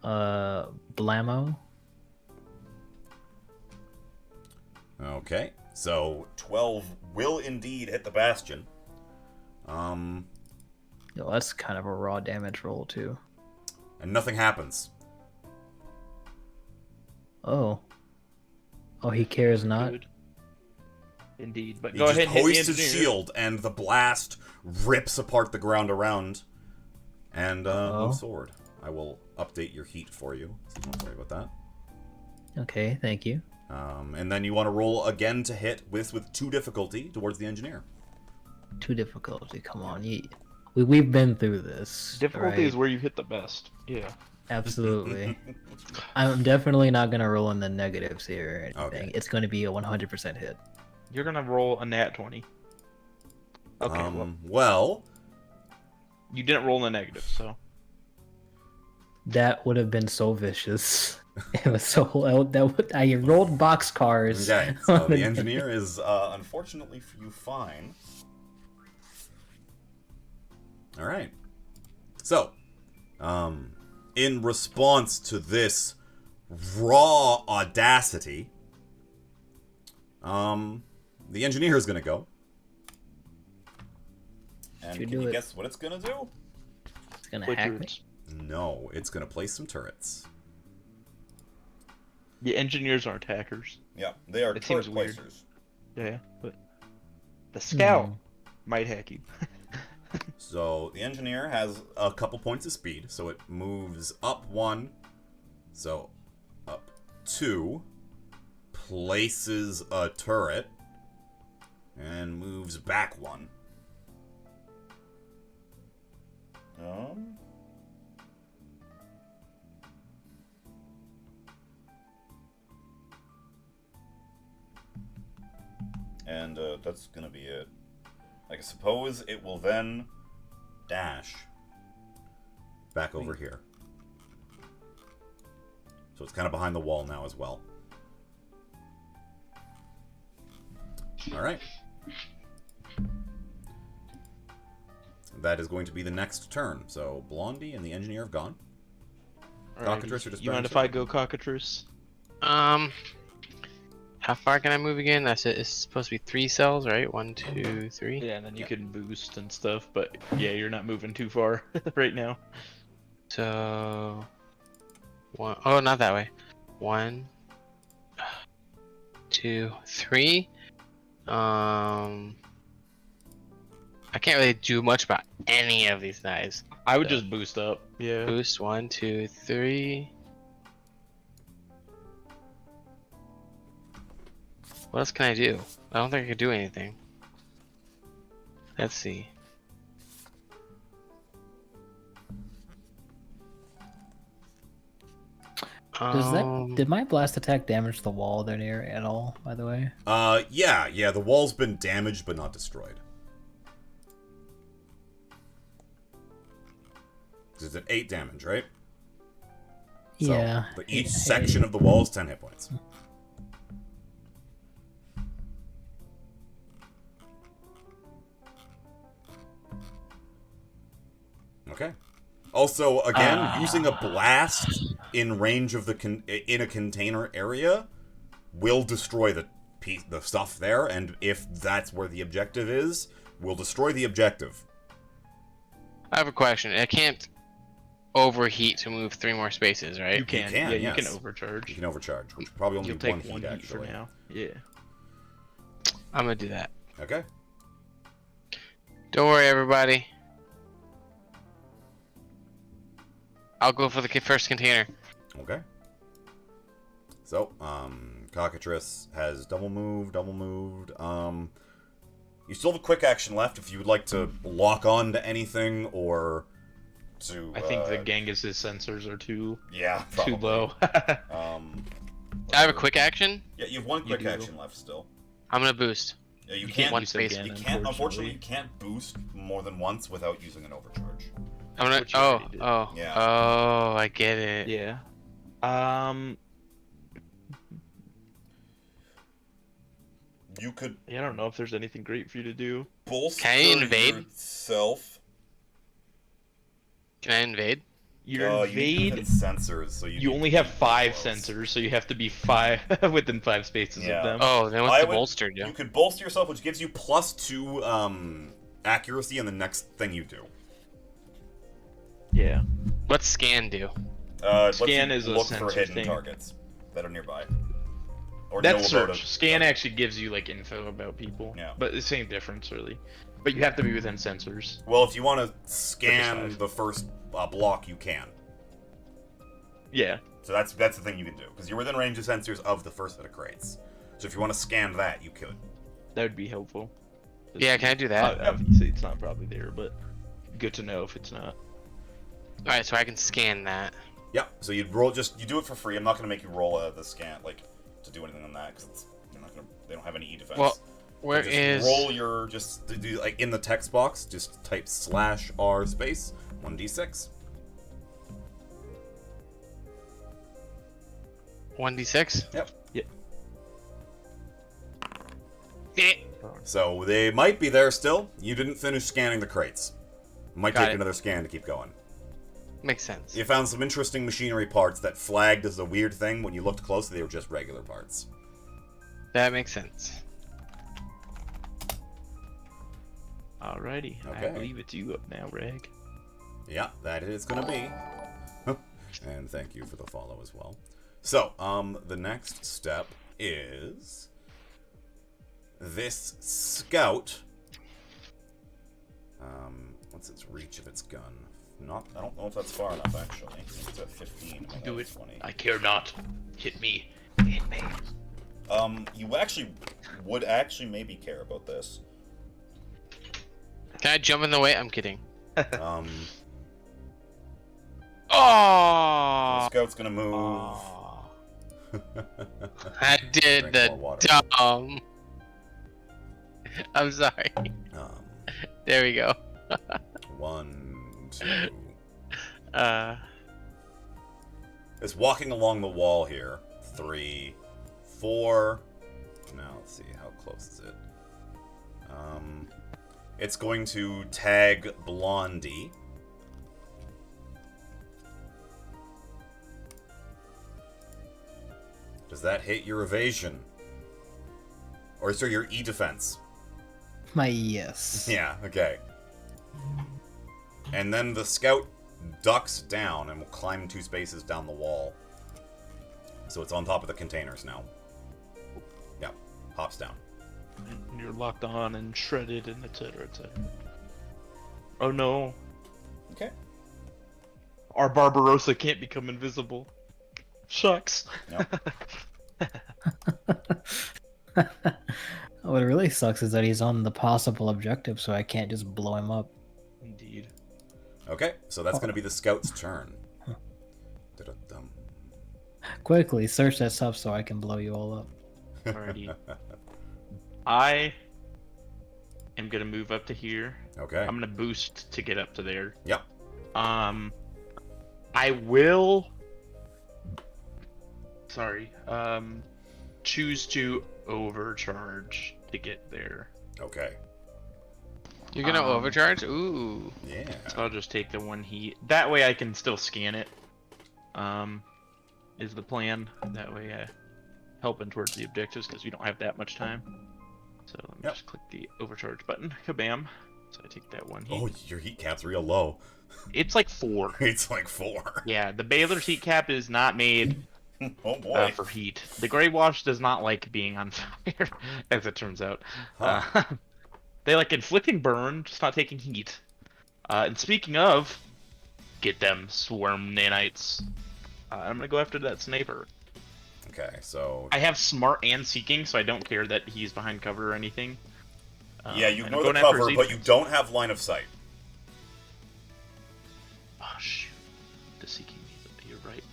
blammo. Okay, so 12 will indeed hit the bastion. Yo, that's kind of a raw damage roll too. And nothing happens. Oh, he cares not. Good. Indeed, but He go just ahead and hit hoists the his engineer. shield, and the blast rips apart the ground around. And moves forward. I will update your heat for you, so don't worry about that. Okay, thank you. And then you want to roll again to hit with 2 difficulty towards the engineer. 2 difficulty, come on. We've been through this. Difficulty right? is where you hit the best. Yeah. Absolutely. I'm definitely not going to roll in the negatives here or anything. Okay. It's going to be a 100% hit. You're gonna roll a nat 20. Okay. Well, you didn't roll in the negative, so. That would have been so vicious. It was so I rolled boxcars. okay. So the engineer is unfortunately for you fine. All right. So, in response to this raw audacity, the engineer is going to go. And can you guess what it's going to do? It's going to hack me. No, it's going to place some turrets. The engineers aren't hackers. Yeah, they are It turret seems weird. placers. Yeah, but the scout might hack you. So the engineer has a couple points of speed, so it moves up 1, so up 2, places a turret, and moves back 1. And that's gonna be it. I suppose it will then dash back over here. So it's kind of behind the wall now as well. Alright. That is going to be the next turn. So Blondie and the engineer have gone. Cockatrice or just you mind if I go Cockatrice? How far can I move again? That's it. It's supposed to be 3 cells, right? 1, 2, 3. Yeah, and then you can boost and stuff, but yeah, you're not moving too far right now. So, 1. Oh, not that way. 1, 2, 3. I can't really do much about any of these guys. I would just boost up. Yeah. Boost 1, 2, 3. What else can I do? I don't think I can do anything. Let's see. Did my blast attack damage the wall they're near at all, by the way? Yeah, the wall's been damaged but not destroyed. It's an 8 damage, right? Yeah. So, each section of the wall is 10 hit points. Okay. Also, again, using a blast in range of in a container area will destroy the stuff there, and if that's where the objective is, will destroy the objective. I have a question. I can't overheat to move 3 more spaces, right? You can. Yeah, You yes. can overcharge. You can overcharge, which probably only You'll be 1 take 1 heat, heat for actually. now. Yeah. I'm gonna do that. Okay. Don't worry, everybody. I'll go for the first container. Okay. So, Cockatrice has double moved. You still have a quick action left if you would like to lock on to anything or to. I think the Genghis's sensors are too probably. too low. I have a quick action. Yeah, you have one quick action left still. I'm gonna boost. Yeah, you You can't. one space. again, You can't. Unfortunately, you can't boost more than once without using an overcharge. I'm gonna. Which you already did. Yeah. Oh, I get it. Yeah. You could I don't know if there's anything great for you to do. bolster Can I invade? yourself. Can I invade? Your You need invade. sensors, so You need only to have be 5 close. sensors, so you have to be 5 within 5 spaces Yeah. of them. Oh, then I what's the would- bolstered? Yeah. You could bolster yourself, which gives you +2 accuracy in the next thing you do. Yeah. What's scan do? Lets Scan you is a look for sensor hidden thing. targets that are nearby. Or That's know about search. a- Scan actually gives you like info about people. Yeah. But the same difference really. But you have to be within sensors. Well, if you want to scan five. the first block, you can. Yeah. So that's the thing you can do because you're within range of sensors of the first set of crates. So if you want to scan that, you could. That would be helpful. Yeah, can I do that? Obviously, it's not probably there, but good to know if it's not. All right, so I can scan that. Yeah. So you roll you do it for free. I'm not gonna make you roll the scan to do anything on that because they don't have any E defense. Well, where just is? roll your do in the text box. Just type /R space 1d6. 1d6. Yep. Eh. So they might be there still. You didn't finish scanning the crates. Might Got take it. another scan to keep going. Makes sense. You found some interesting machinery parts that flagged as a weird thing. When you looked closely, they were just regular parts. That makes sense. Alrighty. Okay. I believe it's you up now, Reg. Yeah, that is gonna be. And thank you for the follow as well. So, the next step is this scout. What's its reach of its gun? I don't know if that's far enough actually. It's at 15. Do it. 20. I care not. Hit me. Hit me. You would maybe care about this. Can I jump in the way? I'm kidding. The Oh! scout's gonna move. Aw. I did Drink the more water. dumb. I'm sorry. There we go. 1, 2. It's walking along the wall here. 3, 4. Now let's see, how close is it? It's going to tag Blondie. Does that hit your evasion? Or sorry, your E defense? My yes. Yeah, okay. And then the scout ducks down and will climb 2 spaces down the wall. So it's on top of the containers now. Yeah, hops down. And you're locked on and shredded and etc. etc. Oh no. Okay. Our Barbarossa can't become invisible. Shucks. Nope. What really sucks is that he's on the possible objective, so I can't just blow him up. Indeed. Okay, so that's going to be the scout's turn. Da-da-dum. Quickly, search that stuff so I can blow you all up. Alrighty. I am gonna move up to here. Okay. I'm gonna boost to get up to there. Yep. I will. Sorry. Choose to overcharge to get there. Okay. You're gonna overcharge? Ooh. Yeah. So I'll just take the 1 heat. That way I can still scan it. Is the plan. That way helping towards the objectives because we don't have that much time. So let me Yep. just click the overcharge button. Kabam. So I take that 1 heat. Oh, your heat cap's real low. It's like 4. It's like 4. Yeah, the Baylor's heat cap is not made Oh boy. for heat. The Grey Wash does not like being on fire, as it turns out. Huh. They like inflicting burn, just not taking heat. And speaking of, get them swarm nanites. I'm gonna go after that sniper. Okay, so I have smart and seeking, so I don't care that he's behind cover or anything. Yeah, you and ignore I'm the going after cover, his but you defense. don't have line of sight. Oh shoot! The seeking me. You're right.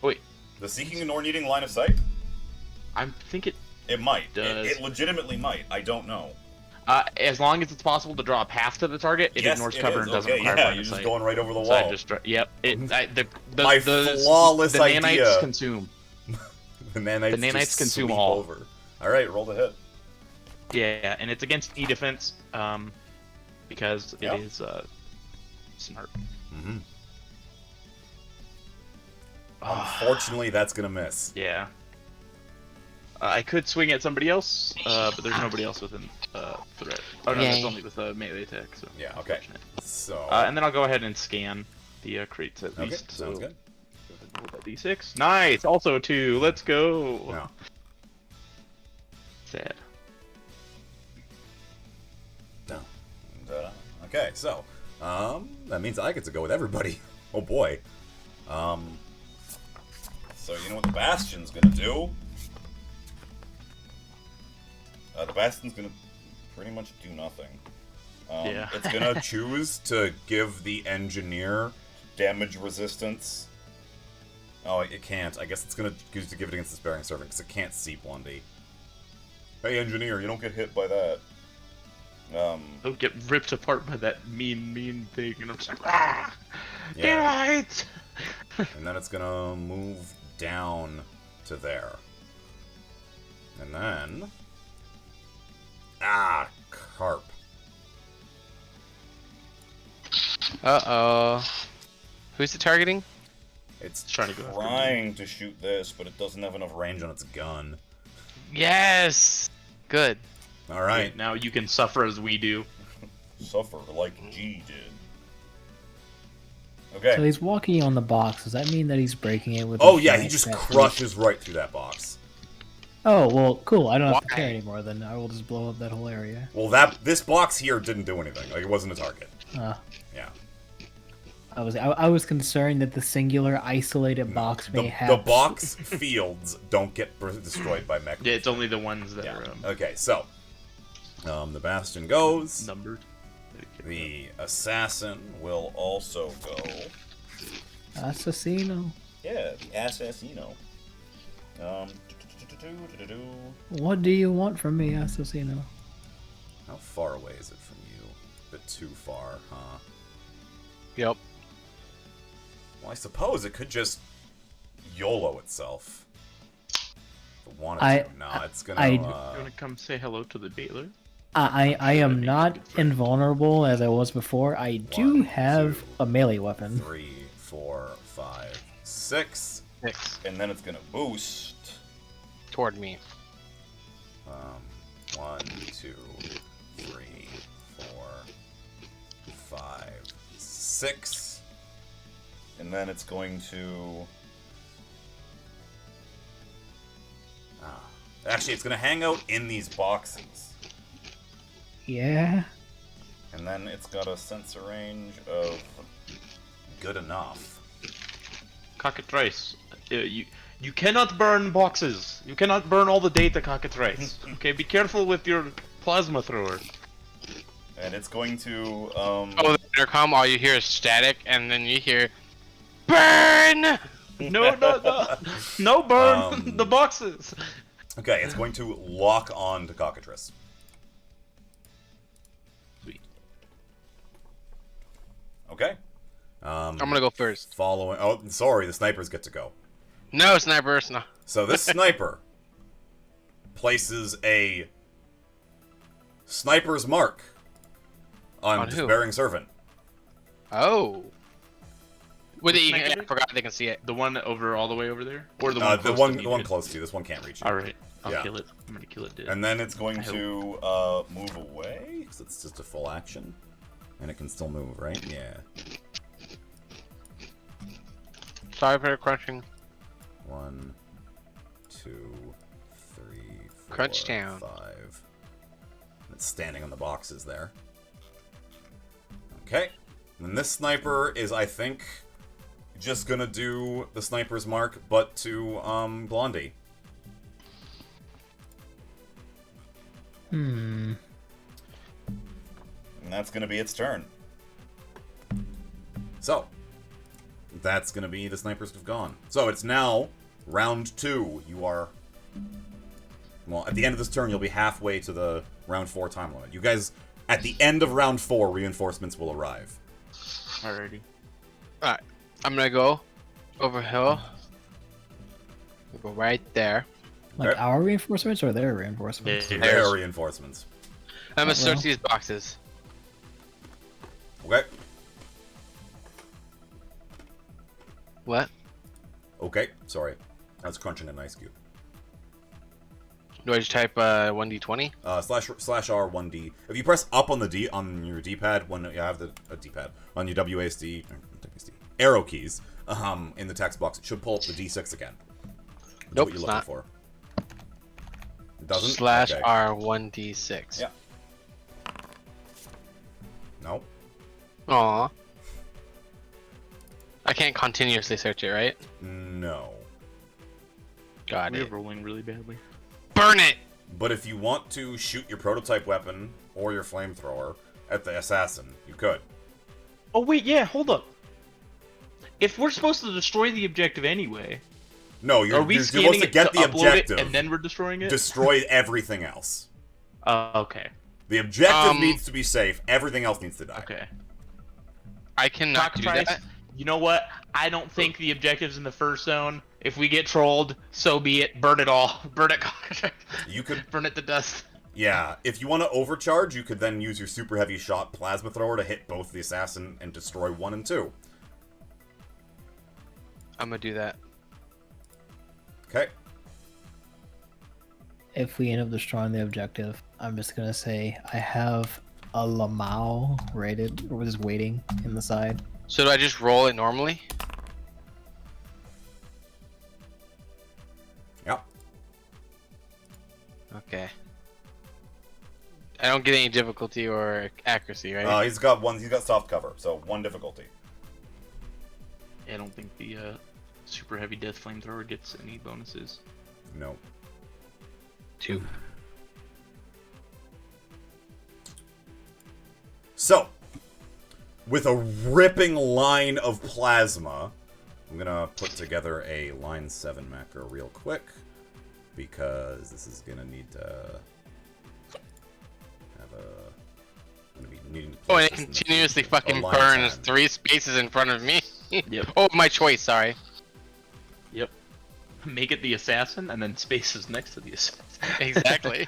Wait, The seeking nor needing line of sight? I think it It might. does. It legitimately might. I don't know. As long as it's possible to draw a path to the target, it Yes, ignores it cover is. and doesn't Okay, require yeah, line you're of just sight. going right over the So I wall. just yep. The Flawless the nanites idea. consume. The nanites, The nanites just consume sweep all. over. All right, roll the hit. Yeah, and it's against E defense, because Yeah. it is smart. Mm-hmm. Unfortunately, that's gonna miss. Yeah. I could swing at somebody else, but there's nobody else within threat. Oh no, that's Yay. only with a melee attack. So Yeah. Okay. unfortunate. So. And then I'll go ahead and scan the crates at okay. least. Sounds so good. go ahead and roll that D6. Nice. Also a 2. Let's go. Yeah. Sad. No. Okay. So. That means I get to go with everybody. Oh boy. So you know what the Bastion's gonna do? The Bastion's gonna pretty much do nothing. Yeah. It's gonna choose to give the Engineer damage resistance. Oh, it can't. I guess it's gonna choose to give it against the Sparing Servant because it can't see Blondie. Hey, Engineer, you don't get hit by that. Don't get ripped apart by that mean thing, and I'm just like, ah, Yeah. right. And then it's gonna move down to there. And then... Ah, Carp. Uh-oh. Who's it targeting? It's Trying to go after trying to shoot this, but it doesn't have enough range on its gun. Yes! Good. Alright. Now you can suffer as we do. Suffer like G did. Okay. So he's walking on the box. Does that mean that he's breaking it with? Oh his yeah, he giant just fat crushes right through that box. teeth? Oh well, cool. I don't have to Why? care anymore. Then I will just blow up that whole area. Well, this box here didn't do anything. Like, it wasn't a target. Uh, Yeah. I was concerned that the singular isolated box may have The box fields don't get destroyed by mech. Yeah, it's only the ones that Yeah. are Okay, so the Bastion goes. numbered. The Assassin will also go. Assassino. Yeah, the Assassino. What do you want from me, Assassino? How far away is it from you? A bit too far, huh? Yep. Well, I suppose it could just YOLO itself. If it wanted to. No, it's gonna. You want to come say hello to the Baylor? I am not invulnerable as I was before. I do 1, have 2, a melee weapon. 3, 4, 5, 6. 6. And then it's gonna boost. Toward me. 1, 2, 3, 4, 5, 6. And then it's going to... Actually, it's going to hang out in these boxes. Yeah. And then it's got a sensor range of good enough. Cockatrice. You cannot burn boxes. You cannot burn all the data, Cockatrice. Okay, be careful with your plasma thrower. And it's going to... Oh, the intercom, all you hear is static, and then you hear... BURN! No, no burn the boxes. Okay, it's going to lock on to Cockatrice. Sweet. Okay. I'm gonna go first. Following... Oh, sorry, the snipers get to go. No, snipers, no. So this sniper places a sniper's mark on On who? Despairing Servant. Oh. With the, Sniper? I forgot they can see it. The one over, all the way over there, or the one The close one, to me, the one dude? close to you. This one can't reach you. All right, I'll Yeah. kill it. I'm gonna kill it, dude. And then it's going I to move away because it's just a full action, and it can still move, right? Yeah. Sorry for the crunching. 1, 2, 3, 4, Crunch down. 5. It's standing on the boxes there. Okay. And this sniper is, I think, just gonna do the sniper's mark, but to Blondie. that's going to be its turn. So, that's going to be the snipers have gone. So, it's now round 2. You are... Well, at the end of this turn, you'll be halfway to the round 4 time limit. You guys, at the end of round 4, reinforcements will arrive. Alrighty. Alright, I'm gonna go over hill. We'll go right there. Like our reinforcements or their reinforcements? Yeah. Their reinforcements. I'm gonna search well. these boxes. Okay. What? Okay, sorry. I was crunching an ice cube. Do I just type 1d20? Slash R 1D. If you press up on the D on your D-pad when you have the D-pad on your WASD arrow keys in the text box, it should pull up the D6 again. That's Nope, what you're it's looking not. for. It doesn't. Slash Okay. R 1d6. Yeah. No. Aw. I can't continuously search it, right? No. Got We're it. rolling really badly. Burn it! But if you want to shoot your prototype weapon or your flamethrower at the assassin, you could. Oh wait, yeah, hold up. If we're supposed to destroy the objective anyway, No, are you're we supposed scanning to it get to the upload objective, it and then we're destroying it? destroy everything else. Okay. The objective needs to be safe. Everything else needs to die. Okay. I cannot do Cockatrice, that. you know what? I don't think the objective's in the first zone. If we get trolled, so be it. Burn it all. Burn it, Cockatrice. You could, Burn it to dust. yeah. If you want to overcharge, you could then use your super heavy shot plasma thrower to hit both the assassin and destroy 1 and 2. I'm gonna do that. Okay. If we end up destroying the objective, I'm just gonna say I have a Lamau rated, or just waiting in the side. So do I just roll it normally? Yep. Okay. I don't get any difficulty or accuracy, right? He's got soft cover, so 1 difficulty. Yeah, I don't think the super heavy death flamethrower gets any bonuses. No. 2. So, with a ripping line of plasma, I'm gonna put together a line 7 macro real quick, because this is gonna need to have a... I'm gonna be needing to Oh, and place it this in the continuously future. fucking Line burns 10. 3 spaces in front of me. Yep. Oh, my choice, sorry. Yep. Make it the assassin, and then spaces next to the assassin. Exactly.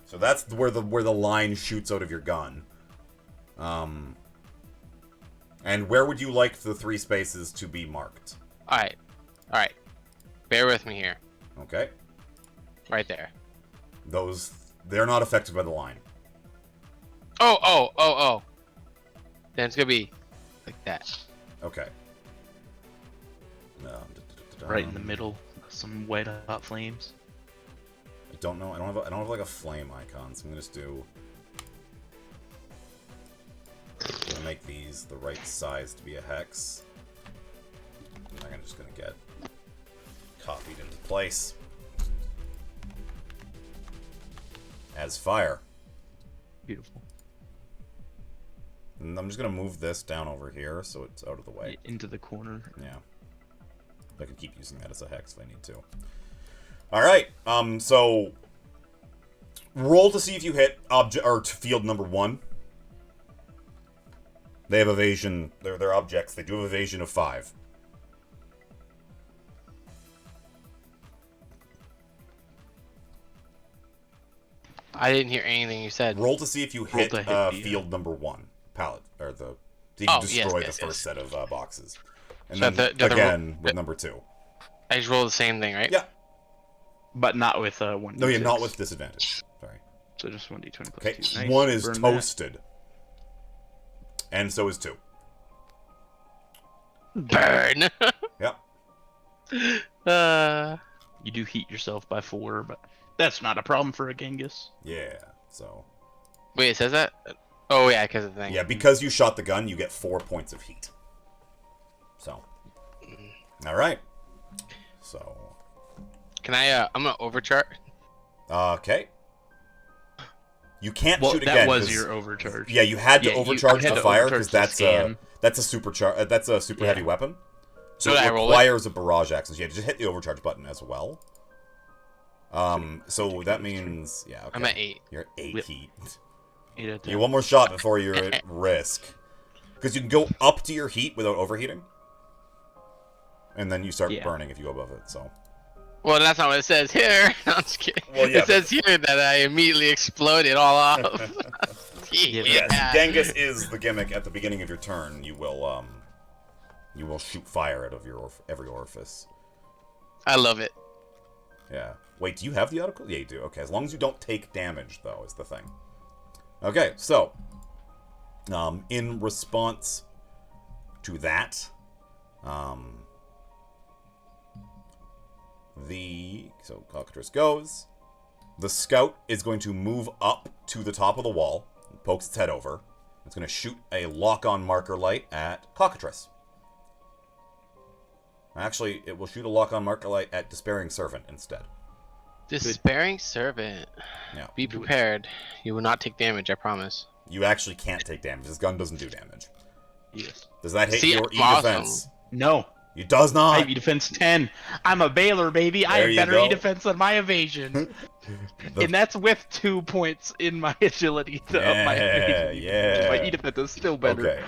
So that's where the line shoots out of your gun. And where would you like the 3 spaces to be marked? Alright. Alright. Bear with me here. Okay. Right there. They're not affected by the line. Oh. Then it's gonna be like that. Okay. Right in the middle, some white hot flames. I don't know. I don't have like a flame icon, so I'm gonna just do. I'm gonna make these the right size to be a hex. And I'm just gonna get copied into place as fire. Beautiful. And I'm just gonna move this down over here so it's out of the way. Into the corner. Yeah. I can keep using that as a hex if I need to. Alright, so roll to see if you hit object or field number 1. They have evasion. They're objects. They do have evasion of 5. I didn't hear anything you said. Roll to see if you hit, field number 1. Pallet or the. So you can destroy the first set of boxes. And So then again with number 2. I just roll the same thing, right? Yeah. But not with 1d6. No, yeah, not with disadvantage. Sorry. So just 1d20 plus Okay, 2. Nice. 1 is Burn toasted. And so is 2. Burn. Yep. that. You do heat yourself by 4, but that's not a problem for a Genghis. Yeah, so. Wait, it says that? Oh yeah, because of the thing. Yeah, because you shot the gun, you get 4 points of heat. So. Alright. So. Can I? I'm gonna overcharge. Okay. You can't Well, shoot again. that was your overcharge. Yeah, you had to overcharge the fire because that's a super heavy weapon. So it requires a barrage action. So you just hit the overcharge button as well. So that means okay. I'm at 8. You're at 8 heat. 8 out of 10. You get one more shot before you're at risk. Because you can go up to your heat without overheating. And then you start burning if you go above it, so. Well, that's not what it says here. I'm just kidding. Well, yeah, it says here that I immediately exploded all off. Yes, Genghis is the gimmick at the beginning of your turn. You will shoot fire out of every orifice. I love it. Yeah. Wait, do you have the article? Yeah, you do. Okay, as long as you don't take damage, though, is the thing. Okay, so, in response to that, so Cockatrice goes. The scout is going to move up to the top of the wall, and pokes its head over. It's going to shoot a lock-on marker light at Cockatrice. Actually, it will shoot a lock-on marker light at Despairing Servant instead. Despairing Servant. Yeah. Be prepared. You will not take damage, I promise. You actually can't take damage. This gun doesn't do damage. Yes. Does that hit your E-defense? No. It does not. I have E-defense 10. I'm a Baylor, baby. I have better E-defense than my evasion. And that's with 2 points in my agility to up my evasion. Yeah. My E-defense is still better. Okay.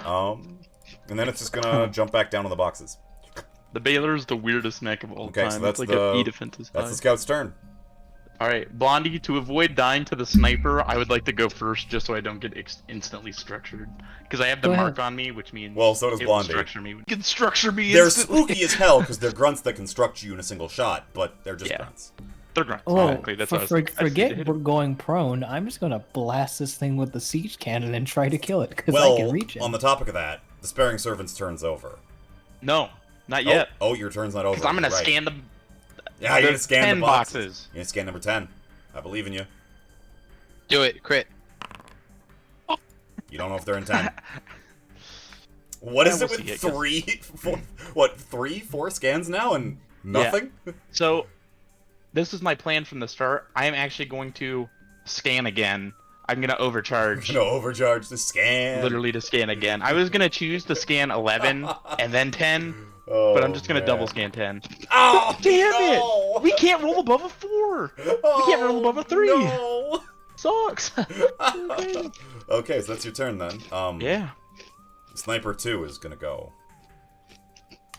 And then it's just gonna jump back down on the boxes. The Baylor is the weirdest mech of all time. So that's it's like E-defense is high. That's the scout's turn. Alright, Blondie, to avoid dying to the sniper, I would like to go first just so I don't get instantly structured. Because I have the mark on me, which means... Well, so does Blondie. It can structure me They're instantly. spooky as hell because they're grunts that can structure you in a single shot, but they're just grunts. They're grunts. Oh, exactly. That's forget we're going prone. I'm just gonna blast this thing with the siege cannon and try to kill it because I can reach it. On the topic of that, the Despairing Servant's turn's over. No, not yet. Oh, your turn's not over. Because I'm gonna scan the... Yeah, you're gonna scan 10 the boxes. You're gonna scan number 10. I believe in you. Do it. Crit. You don't know if they're in 10. What is it with 3, 4 scans now and nothing? Yeah. So, this is my plan from the start. I am actually going to scan again. I'm gonna overcharge. No, overcharge the scan. Literally to scan again. I was gonna choose to scan 11 and then 10. But I'm just gonna double scan 10. Oh, damn it! We can't roll above a 4! We can't roll above a 3! No. Sucks! Okay, so that's your turn then. Yeah. Sniper 2 is gonna go.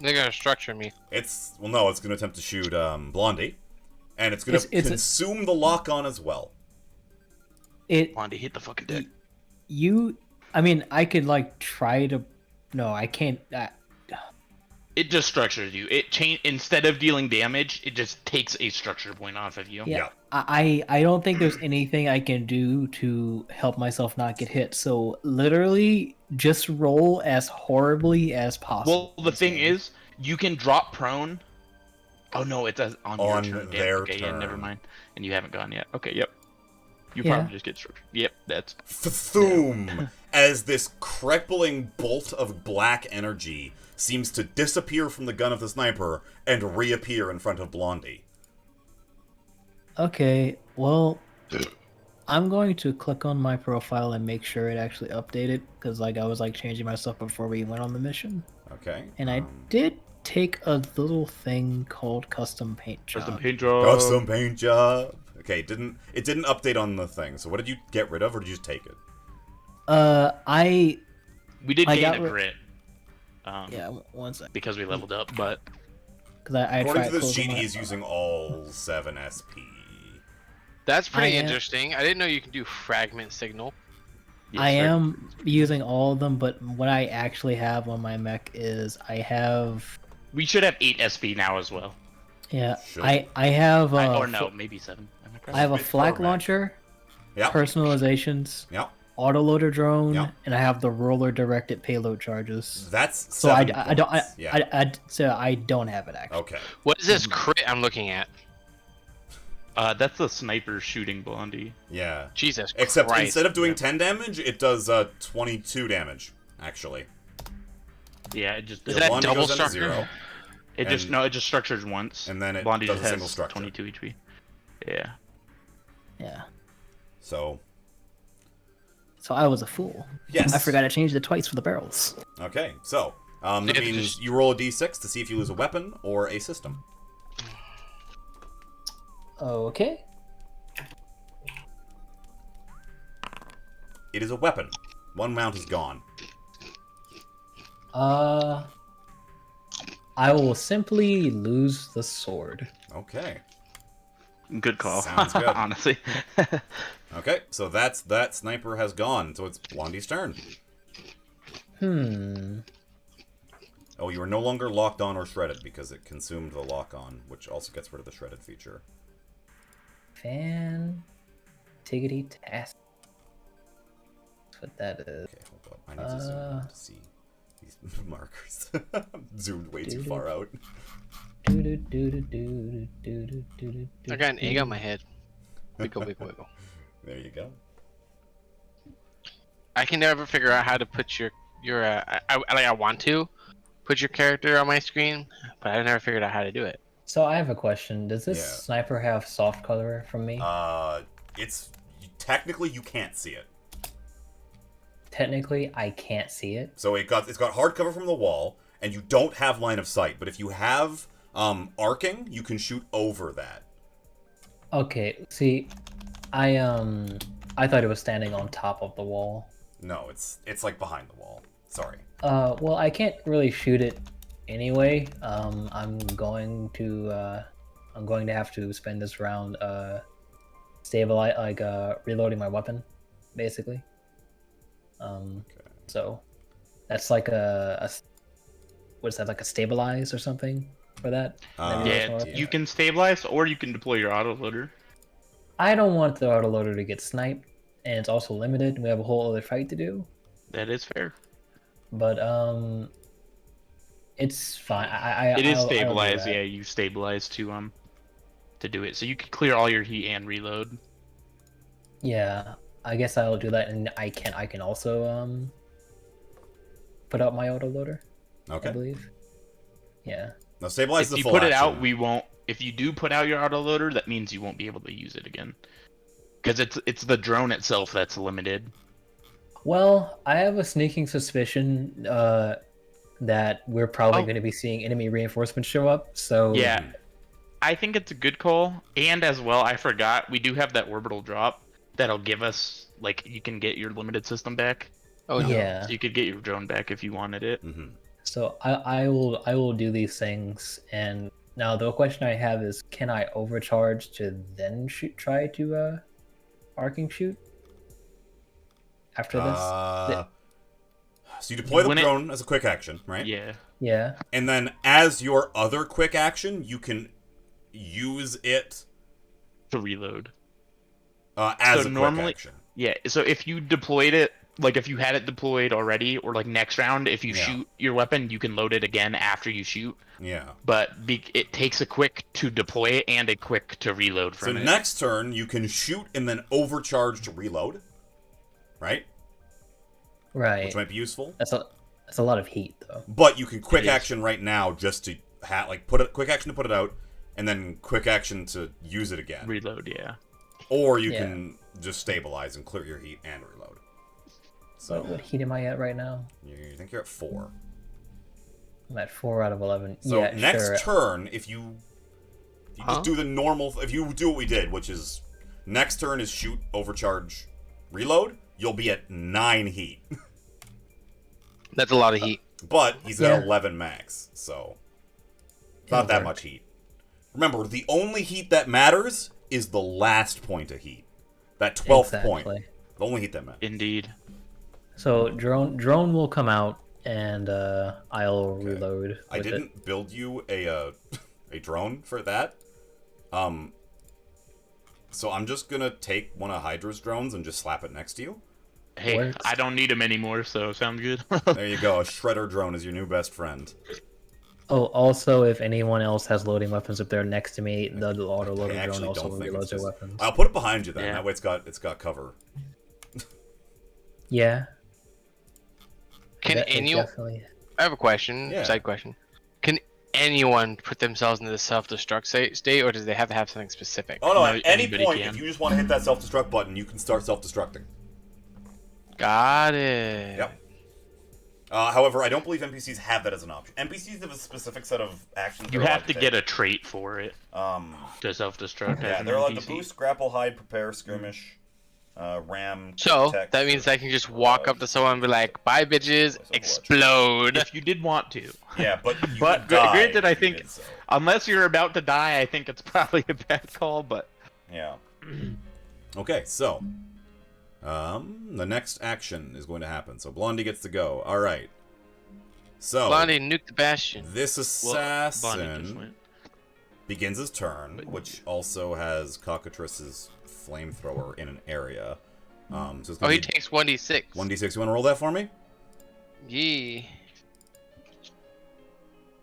They're gonna structure me. It's gonna attempt to shoot Blondie. And it's gonna consume the lock-on as well. Blondie, hit the fucking deck. I mean, I could like try to... No, I can't... It just structures you. Instead of dealing damage, it just takes a structure point off of you. Yeah. I don't think there's anything I can do to help myself not get hit. So literally, just roll as horribly as possible. Well, the thing is, you can drop prone. Oh no, it's on your turn. Their turn. Yeah, never mind. And you haven't gone yet. Okay, yep. You probably just get structured. Yep, that's... Thoom! As this crippling bolt of black energy seems to disappear from the gun of the sniper and reappear in front of Blondie. Okay, well, I'm going to click on my profile and make sure it actually updated, because like I was like changing my stuff before we went on the mission. Okay. And I did take a little thing called custom paint job. Custom paint job. Custom paint job. Okay, it didn't update on the thing. So what did you get rid of, or did you just take it? We did gain a crit. Yeah, one sec. Because we leveled up, but... According to this sheet, he's using all 7 SP. That's pretty interesting. I didn't know you can do fragment signal. Yes, I am using all of them, but what I actually have on my mech is I have... We should have 8 SP now as well. Yeah, Should. I have... or no, maybe 7. I have a flak launcher, personalizations, autoloader drone, and I have the roller directed payload charges. That's so I don't have it actually. Okay. What is this crit I'm looking at? That's the sniper shooting Blondie. Yeah. Jesus Except Christ. instead of doing 10 damage, it does 22 damage, actually. Yeah, it just... Is that Blondie double goes down to structure? 0. It just structures once. And then it Blondie does just a single has structure. 22 HP. Yeah. Yeah. So, So I was a fool. Yes. I forgot to change the twice for the barrels. Okay, so that means you roll a d6 to see if you lose a weapon or a system. Okay. It is a weapon. One mount is gone. I will simply lose the sword. Okay. Good call. Sounds good. Honestly. Okay, so that sniper has gone. So it's Blondie's turn. Oh, you are no longer locked on or shredded because it consumed the lock on, which also gets rid of the shredded feature. Tiggity task. That's what that is. Okay, hold up. I need to zoom in to see these markers. Zoomed way too far out. I got an egg on my head. Wiggle, wiggle, wiggle. There you go. I can never figure out how to put your I want to put your character on my screen, but I never figured out how to do it. So I have a question. Does this Yeah. sniper have soft color from me? It's technically you can't see it. Technically, I can't see it. So it's got hard cover from the wall, and you don't have line of sight. But if you have arcing, you can shoot over that. Okay, see, I thought it was standing on top of the wall. No, it's like behind the wall. Sorry. Well, I can't really shoot it anyway. I'm going to have to spend this round reloading my weapon, basically. Okay. So that's like what's that, like a stabilize or something for that? Yeah, you can stabilize or you can deploy your autoloader. I don't want the autoloader to get sniped, and it's also limited. We have a whole other fight to do. That is fair. But it's fine. It is I'll do stabilized. that. Yeah, you stabilize to do it, so you can clear all your heat and reload. Yeah, I guess I'll do that, and I can also put out my autoloader. Okay. I believe. Yeah. Now stabilize If the you full put it action. out, we won't. If you do put out your autoloader, that means you won't be able to use it again, because it's the drone itself that's limited. Well, I have a sneaking suspicion that we're probably going to be seeing enemy reinforcements show up. So Yeah, I think it's a good call. And as well, I forgot we do have that orbital drop that'll give us, like, you can get your limited system back. Oh yeah. So you could get your drone back if you wanted it. Mm-hmm. So I will do these things, and now the question I have is, can I overcharge to then try to arcing shoot after this? So you deploy the When it- drone as a quick action, right? Yeah. Yeah. And then as your other quick action, you can use it To reload. as So a normally- quick action. Yeah, so if you deployed it, like if you had it deployed already, or like next round, if you Yeah. shoot your weapon, you can load it again after you shoot. Yeah. But it takes a quick to deploy it and a quick to reload So from it. next turn, you can shoot and then overcharge to reload, right? Right. Which might be useful. That's a lot of heat though. But you can quick It is. action right now just to quick action to put it out, and then quick action to use it again. Reload, yeah. Or you Yeah. can just stabilize and clear your heat and reload. So What heat am I at right now? you think you're at 4. I'm at 4 out of 11. So yeah, next sure. turn, if you just do the normal, if you do what we did, which is next turn is shoot, overcharge, reload, you'll be at 9 heat. That's a lot of heat. But he's Yeah. at 11 max, so not that much heat. Remember, the only heat that matters is the last point of heat. That 12th point. Exactly. The only heat that matters. Indeed. So drone will come out, and I'll reload. With I didn't build you a drone for that. So I'm just gonna take one of Hydra's drones and just slap it next to you. Hey, Works. I don't need them anymore, so sounds good. There you go. A shredder drone is your new best friend. Oh, also, if anyone else has loading weapons up there next to me, the autoloader I drone actually also don't think reloads it's their just... weapons. I'll put it behind you then. Yeah. That way it's got cover. Yeah. Can That is anyone? definitely... I have a question. Yeah. Side question. Can anyone put themselves into the self-destruct state, or does they have to have something specific? Oh no! No, At any anybody point, can. if you just want to hit that self-destruct button, you can start self-destructing. Got it. Yep. However, I don't believe NPCs have that as an option. NPCs have a specific set of actions. You have to get a trait for it. To self-destruct. Yeah, they're allowed to boost, grapple, hide, prepare, skirmish, ram. So protect, that means I can just walk up to someone and be like, "Bye, bitches, explode." If you did want to. Yeah, but you But would die granted, I if you think did so. unless you're about to die, I think it's probably a bad call. But Yeah. Okay, so the next action is going to happen. So Blondie gets to go. All right. So Blondie nuke the bastion. this assassin Blondie just went. begins his turn, which also has Cockatrice's flamethrower in an area. So it's Oh, gonna he be takes 1d6. 1d6. You want to roll that for me? Yee.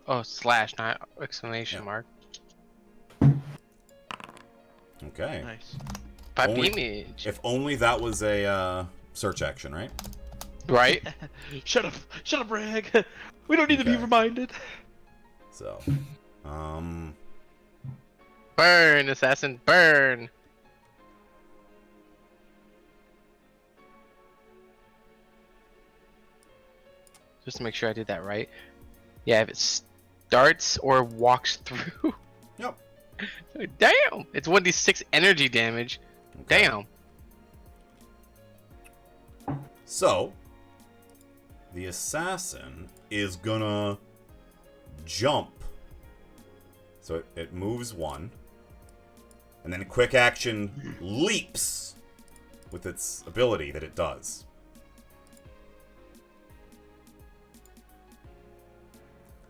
Oh, slash, not exclamation Yeah. mark. Okay. Nice. By Only- image. If only that was a search action, right? Right? Shut up, Rag. We don't need to be Okay. reminded. So, Burn, assassin, burn. Just to make sure I did that right. Yeah, if it starts or walks through. Yep. Damn! It's 1d6 energy damage. Okay. Damn. So, the assassin is gonna jump. So it moves one, and then quick action leaps with its ability that it does.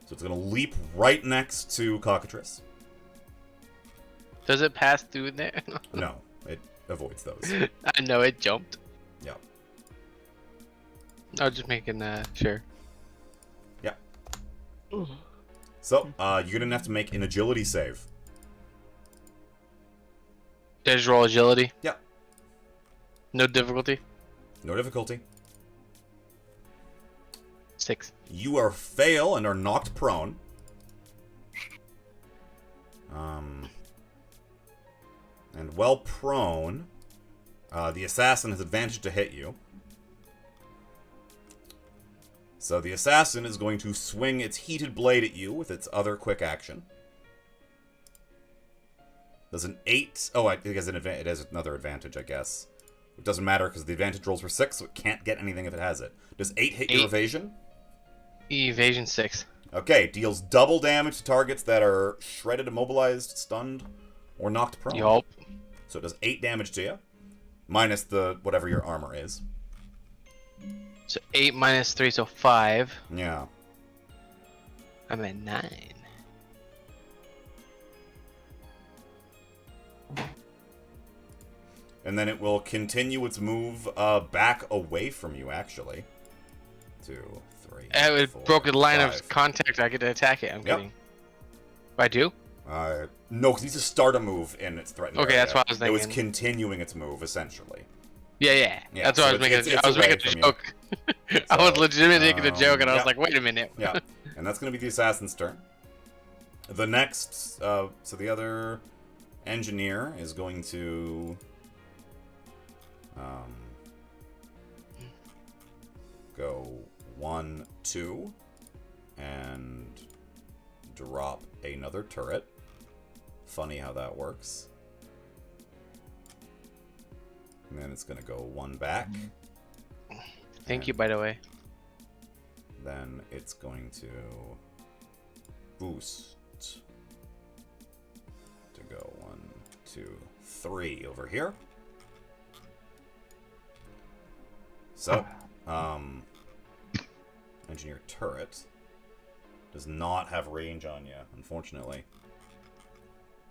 So it's gonna leap right next to Cockatrice. Does it pass through there? No, it avoids those. I know it jumped. Yep. I was just making sure. Yeah. So, you're gonna have to make an agility save. Did I just roll agility? Yep. No difficulty? No difficulty. 6. You are fail and are knocked prone. And while prone, the assassin has advantage to hit you. So the assassin is going to swing its heated blade at you with its other quick action. Does an 8... Oh, it has it has another advantage, I guess. It doesn't matter because the advantage rolls were 6, so it can't get anything if it has it. Does 8 hit your 8. evasion? Evasion 6. Okay, deals double damage to targets that are shredded, immobilized, stunned, or knocked prone. Yup. So it does 8 damage to you, minus the whatever your armor is. So 8 minus 3, so 5. Yeah. I'm at 9. And then it will continue its move back away from you, actually. 2, 3, It 4, broke the line 5. of contact. I get to attack it. I'm Yep. kidding. I do? No, because it needs to start a move in its threatened Okay, area. that's what I was It was thinking. continuing its move, essentially. Yeah. Yeah, That's so what I was making. it's I was away making a from you. joke. I was So, legitimately making a joke, and I was yeah. like, "Wait a minute." Yeah, and that's going to be the assassin's turn. The next, so the other engineer is going to go 1, 2, and drop another turret. Funny how that works. And then it's going to go 1 back. Thank you, by the way. Then it's going to boost to go 1, 2, 3 over here. So, engineer turret does not have range on you, unfortunately.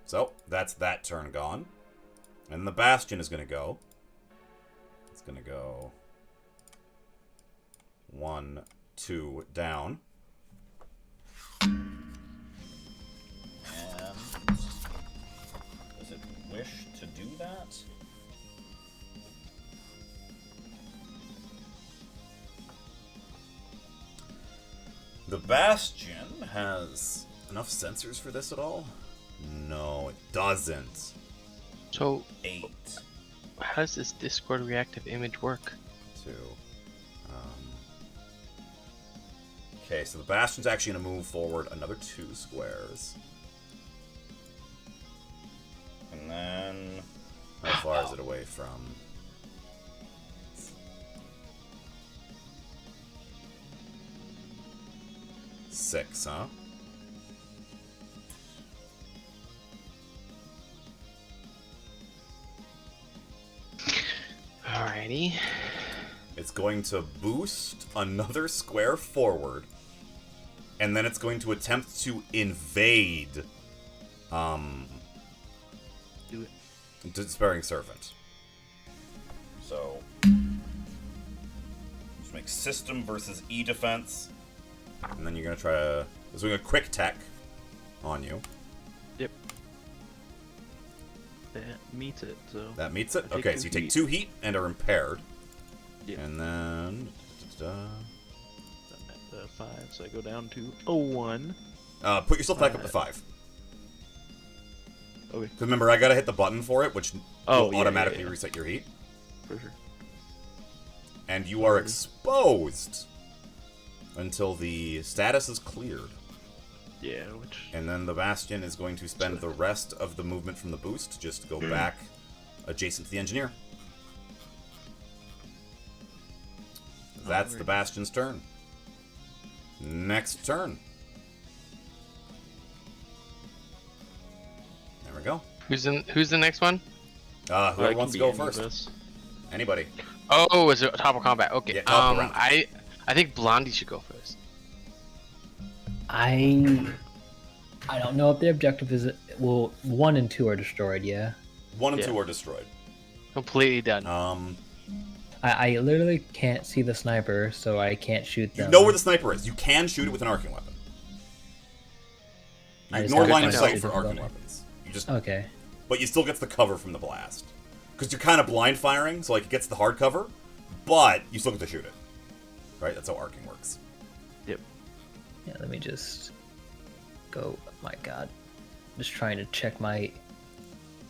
So, that's that turn gone. And the bastion is going to go. It's going to go 1, 2 down. And does it wish to do that? The bastion has enough sensors for this at all? No, it doesn't. So, 8, how does this Discord reactive image work? 2, Okay, so the Bastion's actually going to move forward another 2 squares. And then... How far is it away from... 6, huh? Alrighty. It's going to boost another square forward. And then it's going to attempt to invade... Do it. Despairing Servant. So... Just make system versus E defense. And then you're going to try to... It's doing a quick tech on you. Yep. That meets it, so... That meets it? I take Okay, 2 so you take heat. 2 heat and are impaired. Yep. And then... I'm at 5, so I go down to 1. Put yourself back up to 5. Okay. Because remember, I gotta hit the button for it, which will Yeah, automatically yeah. reset your heat. For sure. And you are exposed until the status is cleared. Yeah, which... And then the Bastion is going to spend the rest of the movement from the boost just to go back adjacent to the Engineer. That's the Bastion's turn. Next turn. There we go. Who's the next one? Whoever it wants to can go be any of first. us. Anybody. Oh, is it top of combat? Okay. Yeah, top of round. I think Blondie should go first. I don't know if the objective is, well, 1 and 2 are destroyed. Yeah. 1 and Yeah. 2 are destroyed. Completely done. I literally can't see the sniper, so I can't shoot You them. know where the sniper is. You can shoot it with an arcing weapon. You I just ignore have to line of know sight it's for arcing difficult. weapons. You just, Okay. but you still get the cover from the blast. Because you're kind of blind firing, so like it gets the hard cover, but you still get to shoot it. Right? That's how arcing works. Yep. Yeah. Let me just go. Oh my God. Just trying to check my.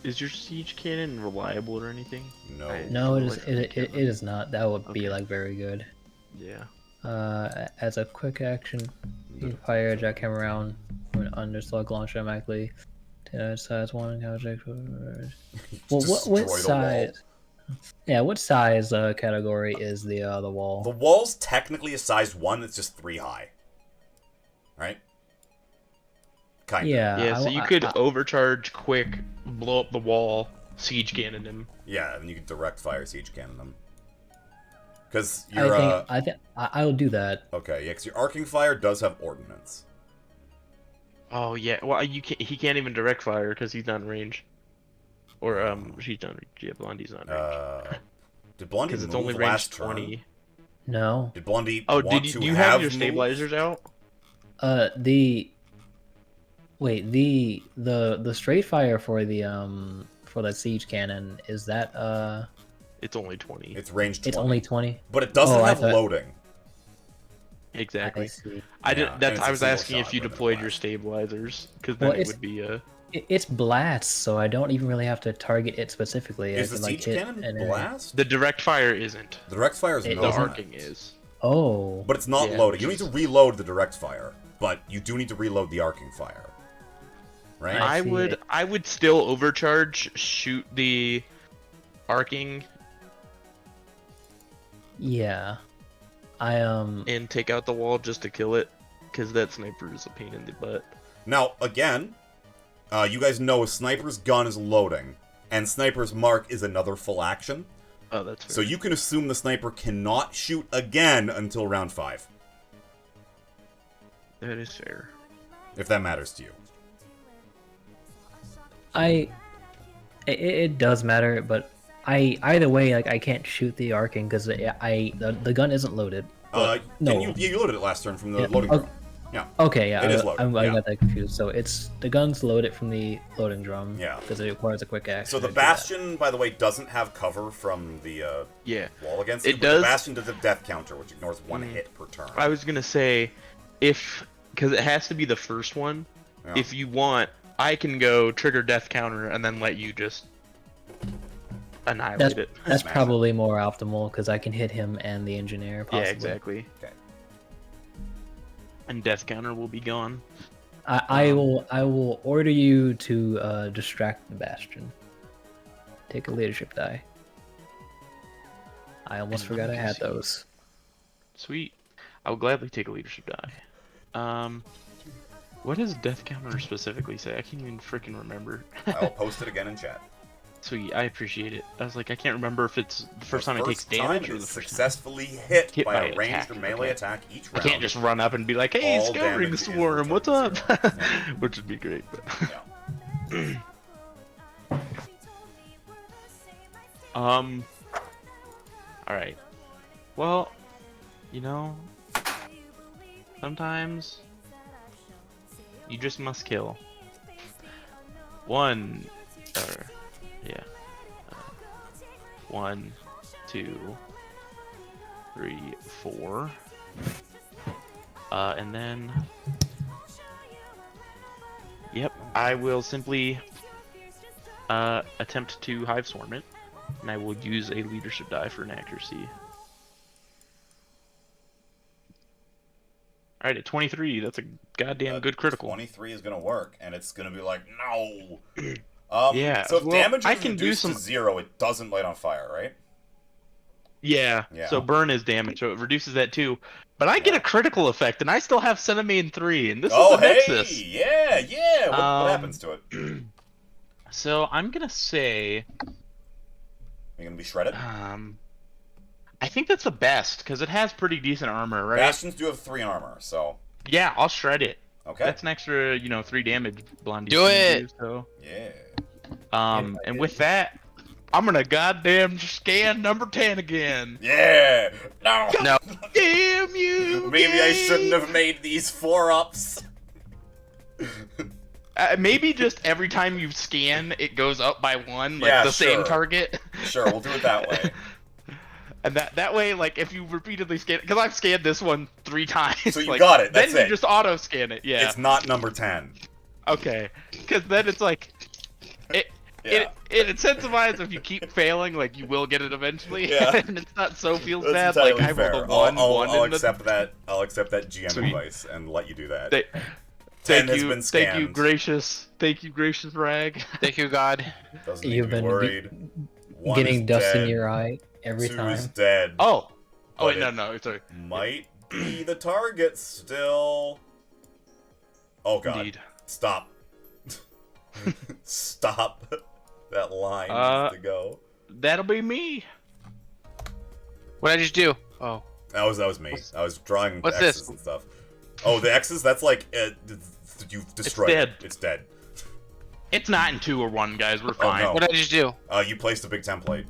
Is your siege cannon reliable or anything? No. No, it is. Like, It is not. That would be Okay. like very good. Yeah. As a quick action, you fire a jackhammer round when under slug launcher automatically. Size 1 object. Well, Destroy what the size? Yeah, what size category is the wall? The wall's technically a size 1, it's just 3 high. Right? Kind of. Yeah. Yeah, so you could I- overcharge quick, blow up the wall, siege cannon him. Yeah, and you can direct fire siege cannon them. Because you're, I think I'll do that. okay, yeah, because your arcing fire does have ordnance. Oh yeah, well he can't even direct fire because he's not in range. Or she's not in range. Yeah, Blondie's not in range. Did Blondie Because move it's only range last 20. turn? No. Did Blondie Oh, want do to you have your moves? stabilizers out? The straight fire for the siege cannon, is that It's only 20. It's range 20. it's only 20? But it doesn't Oh, I have thought- loading. Exactly. I see. I Yeah, and it's a I was single asking if shot you with a deployed your blast. stabilizers, because then Well, it it's- would be It's blast, so I don't even really have to target it specifically. Is I the can, siege hit cannon an area. blast? the direct fire isn't. The direct fire is It no The doesn't. arcing is. Oh. But it's not Yeah, loading. You need to reload the direct fire, but you do need to reload the arcing fire. Right? I I see would it. I would still overcharge, shoot the arcing, Yeah. I and take out the wall just to kill it, because that sniper is a pain in the butt. Now, again, you guys know a sniper's gun is loading, and sniper's mark is another full action. Oh, that's fair. So you can assume the sniper cannot shoot again until round 5, That is fair. if that matters to you. it does matter, but either way, like I can't shoot the arcing because the gun isn't loaded. But, no. You loaded it last turn from the Yeah, loading okay. drum. Yeah. Okay, yeah, It is loaded, I yeah. got that confused. So it's the gun's loaded from the loading drum. Yeah. Because it requires a quick action. So the to do that. Bastion, by the way, doesn't have cover from the Yeah. wall against It but does- The Bastion does a death counter, which ignores 1 hit per turn. I was gonna say, because it has to be the first one. Yeah. If you want, I can go trigger death counter and then let you just annihilate it. That's Smash probably more optimal because I can hit him and the engineer. Possibly. Yeah, exactly. Okay. And death counter will be gone. I will order you to distract the Bastion. Take a leadership die. I almost And forgot I let me had see. those. Sweet. I will gladly take a leadership die. What does death counter specifically say? I can't even freaking remember. I'll post it again in chat. Sweet, I appreciate it. I was like, I can't remember if it's the first time it takes time damage or is the first time. successfully hit Hit by by a ranged attack, or melee okay. attack each I round. can't just run up and be like, hey, All Scouring damage is Swarm, what's returned up? to 0. Which would be great. But... Yeah. Alright. Well, you know, sometimes you just must kill. One, or, yeah. 1, 2, 3, 4. And then, yep, I will simply attempt to Hive Swarm it, and I will use a leadership die for an accuracy. Alright, at 23, that's a goddamn good critical. 23 is gonna work, and it's gonna be like, no! Yeah, So if well, damage I is can do reduced some- to 0, it doesn't light on fire, right? Yeah, Yeah. so burn is damage, so it reduces that too. But I get Yeah. a critical effect, and I still have Cinnamon 3, and this Oh, is a hey! Nexus. Yeah! What happens to it? So I'm gonna say, You're gonna be shredded? I think that's the best, because it has pretty decent armor, right? Bastions do have 3 armor, so... Yeah, I'll shred it. Okay. That's an extra, 3 damage, Blondie. Do it! So, Yeah. and with that, I'm gonna goddamn scan number 10 again. Yeah! No! No. Damn you! Maybe I game! shouldn't have made these 4-ups. Maybe just every time you scan, it goes up by 1, like Yeah, the same sure. target. Sure, we'll do it that way. And that way, like, if you repeatedly scan, because I've scanned this one 3 times. So you like, got it, that's then it. you just auto scan it. Yeah. It's not number 10. Okay. Because then it's like, Yeah. it incentivizes if you keep failing, like you will get it eventually. Yeah. And it's not so feels That's bad. Like entirely I fair. rolled a 1, I'll 1 I'll in the- accept that. I'll accept that GM Sweet. advice and let you do that. Th- 10 Thank has you, been thank you, scanned. gracious, Rag. Thank you, God. Doesn't You've need to be been worried. 1 Getting is dust dead. in your eye every 2 time. is dead. Oh, But wait, it no, sorry. might be the target still. Oh god. Indeed. Stop. Stop. That line needs to go. That'll be me. What did I just do? Oh. That was me. I was drawing What's X's this? and stuff. Oh, the X's? That's like you've destroyed dead. it. It's dead. It's not in 2 or 1, guys. We're fine. no. What did I just do? You placed a big template.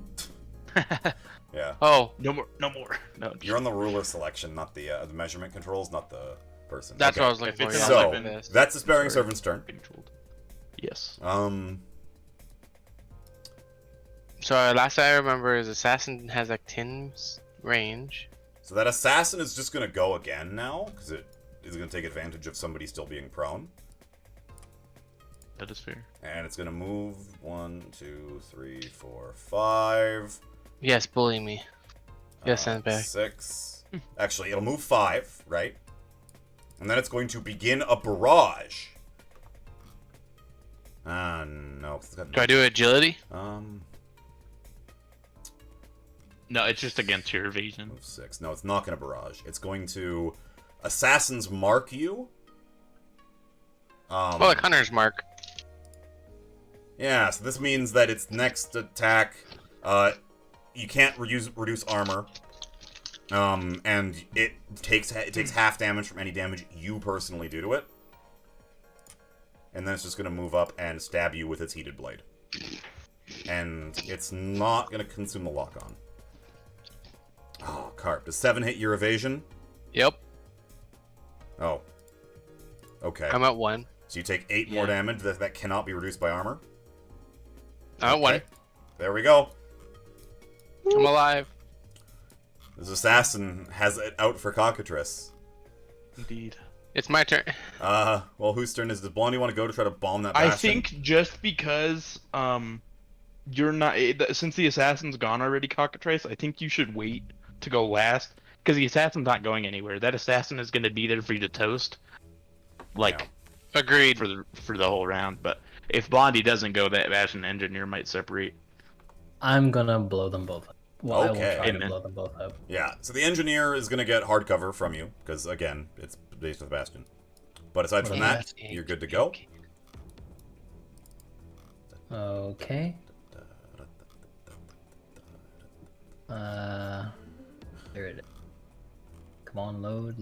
Yeah. Oh. No more. No. You're on the ruler selection, not the measurement controls, not the person. That's Okay. what I was looking If for. it's Yeah, not I was So looking for this. that's the sparing Sorry. servant's turn. Controlled. Yes. So last I remember is assassin has like 10 range. So that assassin is just gonna go again now because it is gonna take advantage of somebody still being prone, That is fair. and it's gonna move 1, 2, 3, 4, 5. Yes, bully me. Yes, send back. 6. Actually, it'll move 5, right? And then it's going to begin a barrage. No. 'Cause it's got Do I do agility? No, it's just against your evasion. Move 6. No, it's not going to barrage. It's going to assassins mark you. Oh, like Hunter's mark. Yeah, so this means that its next attack, you can't reduce armor. And it takes half damage from any damage you personally do to it. And then it's just going to move up and stab you with its heated blade. And it's not going to consume the lock-on. Oh, Carp. Does 7 hit your evasion? Yep. Oh. Okay. I'm at 1. So you take 8 more Yeah. damage that cannot be reduced by armor? I'm at 1. Okay. There we go. I'm alive. This assassin has it out for cockatrice. Indeed. It's my turn. Well, whose turn is it? Does Blondie want to go to try to bomb that I bastion? think just because you're not since the assassin's gone already, Cockatrice. I think you should wait to go last because the assassin's not going anywhere. That assassin is going to be there for you to toast, like Agreed. for the whole round. But if Blondie doesn't go, that Bastion engineer might separate. I'm gonna blow them both up. Well, I will Okay. try to Amen. blow them both up. Yeah, so the engineer is going to get hard cover from you, because, again, it's based with Bastion. But aside from that, you're good to go. Okay. There it is. Come on, load.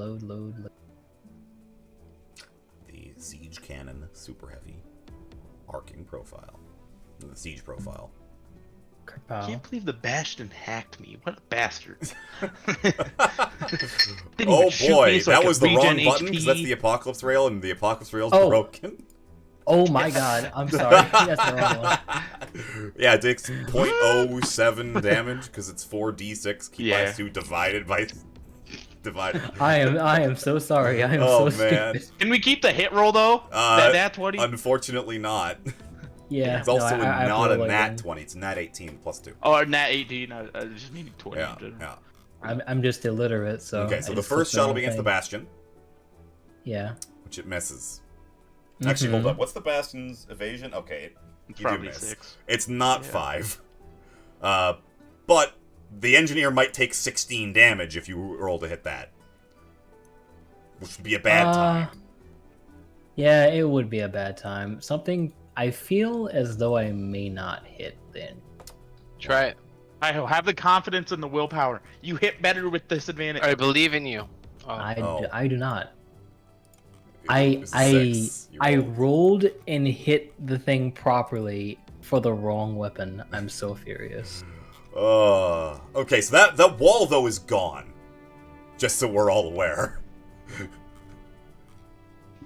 The Siege Cannon Super Heavy arcing profile. The Siege profile. I can't believe the Bastion hacked me. What a bastard. Oh boy, that was the wrong button, because that's the Apocalypse Rail, and the Apocalypse Rail's broken. Oh my god, I'm sorry. That's the wrong one. Yeah, it takes 0.07 damage, because it's 4d6 key by 2 divided by... I am so sorry. I am Oh, so man. stupid. Can we keep the hit roll though? That 20? Unfortunately not. Yeah. It's also not a roll nat again. 20, it's nat 18 plus 2. Oh, nat 18. I just needed 20. Yeah, yeah. I'm just illiterate, so. Okay, so the first shot will be against the Bastion, Yeah. which it misses. Actually, hold up. What's the Bastion's evasion? Okay, It's you do probably miss. 6. It's not 5. But the engineer might take 16 damage if you roll to hit that. Which would be a bad time. Yeah, it would be a bad time. Something I feel as though I may not hit then. Try it. I have the confidence and the willpower. You hit better with disadvantage. I believe in you. Oh. I do not. It was 6. You I rolled. rolled and hit the thing properly for the wrong weapon. I'm so furious. Okay, so that wall, though, is gone. Just so we're all aware.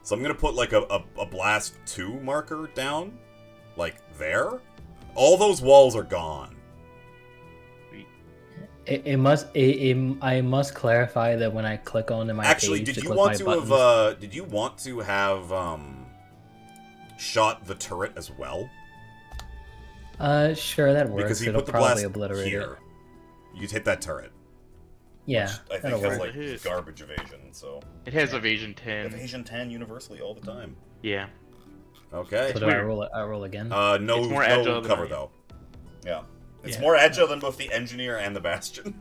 So I'm gonna put, like, a blast 2 marker down. Like, there. All those walls are gone. I must clarify that when I click on my Actually, page did to you click want my to buttons, have, did you want to have, shot the turret as well? sure, that works. Because you It'll put the probably blast obliterate here. it. You'd hit that turret. Yeah, I that'll think has, work. like, garbage evasion, so... It has evasion 10. Evasion 10 universally all the time. Yeah. Okay. So do I weird. roll it? I roll again. No, It's more no agile than cover, I am. though. Yeah. It's Yeah. more agile than both the engineer and the bastion.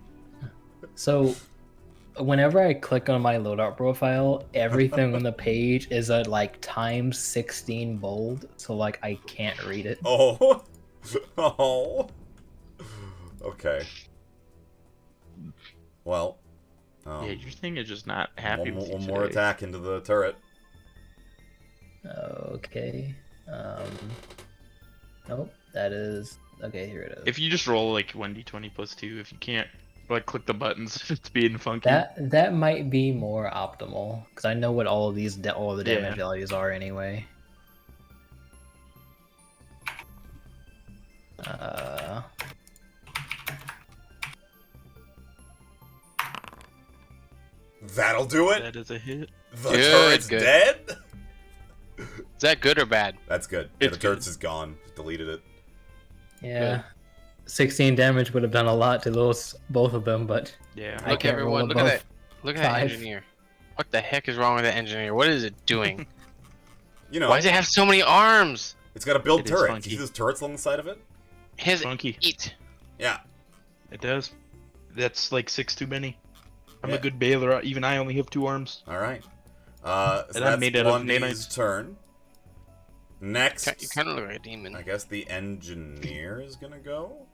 So, whenever I click on my loadout profile, everything on the page is at like times 16 bold, so like I can't read it. Oh. Oh. Okay. Well. Yeah, your thing is just not happy with you one more today. attack into the turret. Okay. Nope. That is okay. Here it is. If you just roll like 1d20 plus 2, if you can't, like click the buttons if it's being funky. That might be more optimal because I know what all of these all the damage Yeah. values are anyway. That'll do it. That is a hit. The Good, turret's good. dead. Is that good or bad? That's good. Yeah, It's the turret's good. is gone. Deleted it. Yeah. 16 damage would have done a lot to those both of them, but Yeah. I Look, can't roll everyone, look at above that. Look at that 5. engineer. What the heck is wrong with that engineer? What is it doing? You know, Why does it have so many arms? it's got a build It is turret. funky. You see those turrets along the side of it? His Funky. eat. Yeah. It does. That's like 6 too many. I'm Yeah. a good bailer. Even I only have 2 arms. All right. So And I that's made it up Blondie's nanites. turn. Next, You kind of look like a demon. I guess the engineer is gonna go.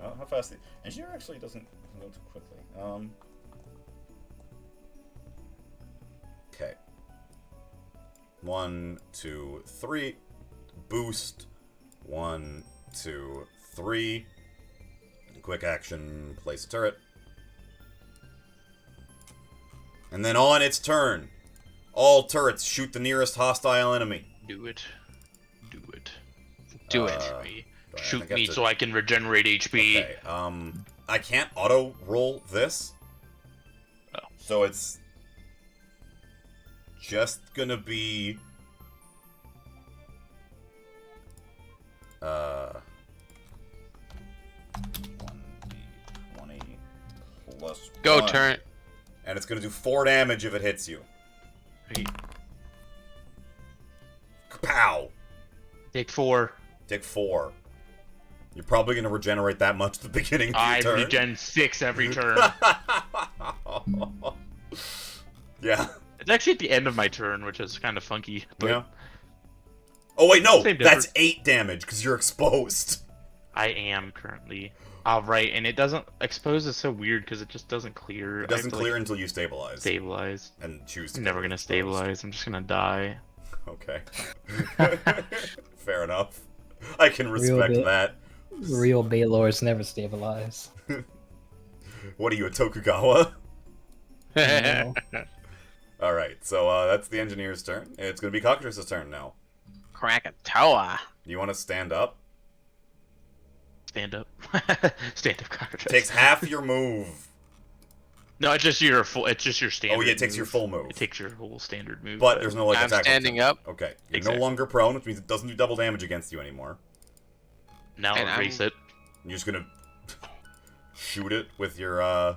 How fast? The engineer actually doesn't go too quickly. Okay. 1, 2, 3. Boost. 1, 2, 3. Quick action. Place a turret. And then on its turn, all turrets shoot the nearest hostile enemy. Do it. Do it. Do it. Do I Shoot think I me have to- so I can regenerate HP. Okay, I can't auto roll this. Oh. So it's just gonna be Go, +1. turn. And it's going to do 4 damage if it hits you. Wait, Pow! take 4. Take 4. You're probably going to regenerate that much at the beginning of your I turn. regen 6 every turn. Yeah. It's actually at the end of my turn, which is kind of funky. But Yeah. Oh, wait, no! Same That's difference. 8 damage, because you're exposed. I am currently. Right, and it doesn't... Expose is so weird, because it just doesn't clear. It doesn't clear until you stabilize. Stabilize. And choose to I'm never get gonna exposed. stabilize. I'm just gonna die. Okay. Fair enough. I can respect bit. that. Real Baylors never stabilize. What are you, a Tokugawa? No. Alright, so that's the engineer's turn. It's going to be Cockatrice's turn now. Krakatoa. Do you want to stand up? Stand up. Stand up, cockatrice. Takes half your move. No, it's just your full. It's just your standard. Oh, yeah, it takes your move. full move. It takes your whole standard move. But there's no, like, I'm attack. standing opportunity. up. Okay. You're Exactly. no longer prone, which means it doesn't do double damage against you anymore. Now And erase it. You're just going to shoot it with your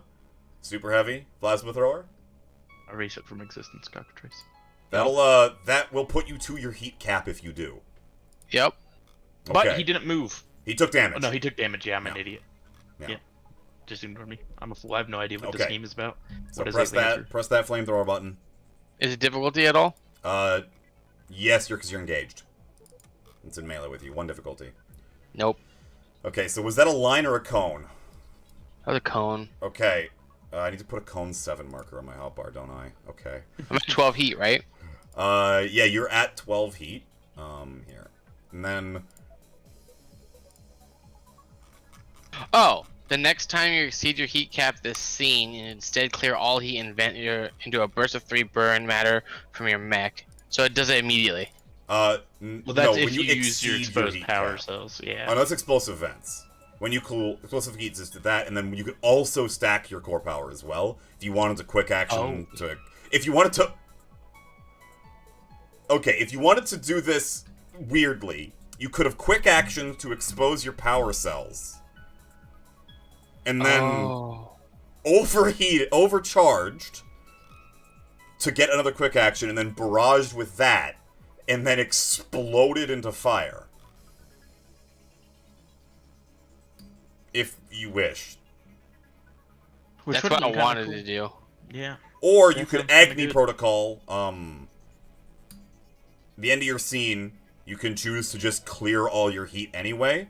super heavy plasma thrower. Erase it from existence, cockatrice. That will put you to your heat cap if you do. Yep. But Okay. he didn't move. He took damage. Oh, no, he took damage. Yeah, I'm an Yeah. idiot. Yeah. Yeah. Just ignore me. I'm a fool. I have no idea what this Okay. game is about. So What is press it, that. Lancer? Press that flamethrower button. Is it difficulty at all? Yes, because you're engaged. It's in melee with you. 1 difficulty. Nope. Okay, so was that a line or a cone? That was a cone. Okay. I need to put a cone 7 marker on my hotbar, don't I? Okay. I'm at 12 heat, right? Yeah, you're at 12 heat. Here. And then... Oh, the next time you exceed your heat cap this scene, and instead clear all heat and vent into a burst of 3 burn matter from your mech. So it does it immediately. Well, that's no, if when you use your exceed exposed heat power cap. cells. Yeah. Oh, no, that's explosive vents. When you cool explosive heat is to that, and then you could also stack your core power as well. If you wanted to quick action to... If you wanted to... Okay, if you wanted to do this weirdly, you could have quick action to expose your power cells. And then overcharged to get another quick action, and then barraged with that, and then exploded into fire. If you wish. Which That's would've what I been kinda wanted cool. to do. Yeah. Or That you could sounds kinda Agni good. Protocol, the end of your scene, you can choose to just clear all your heat anyway.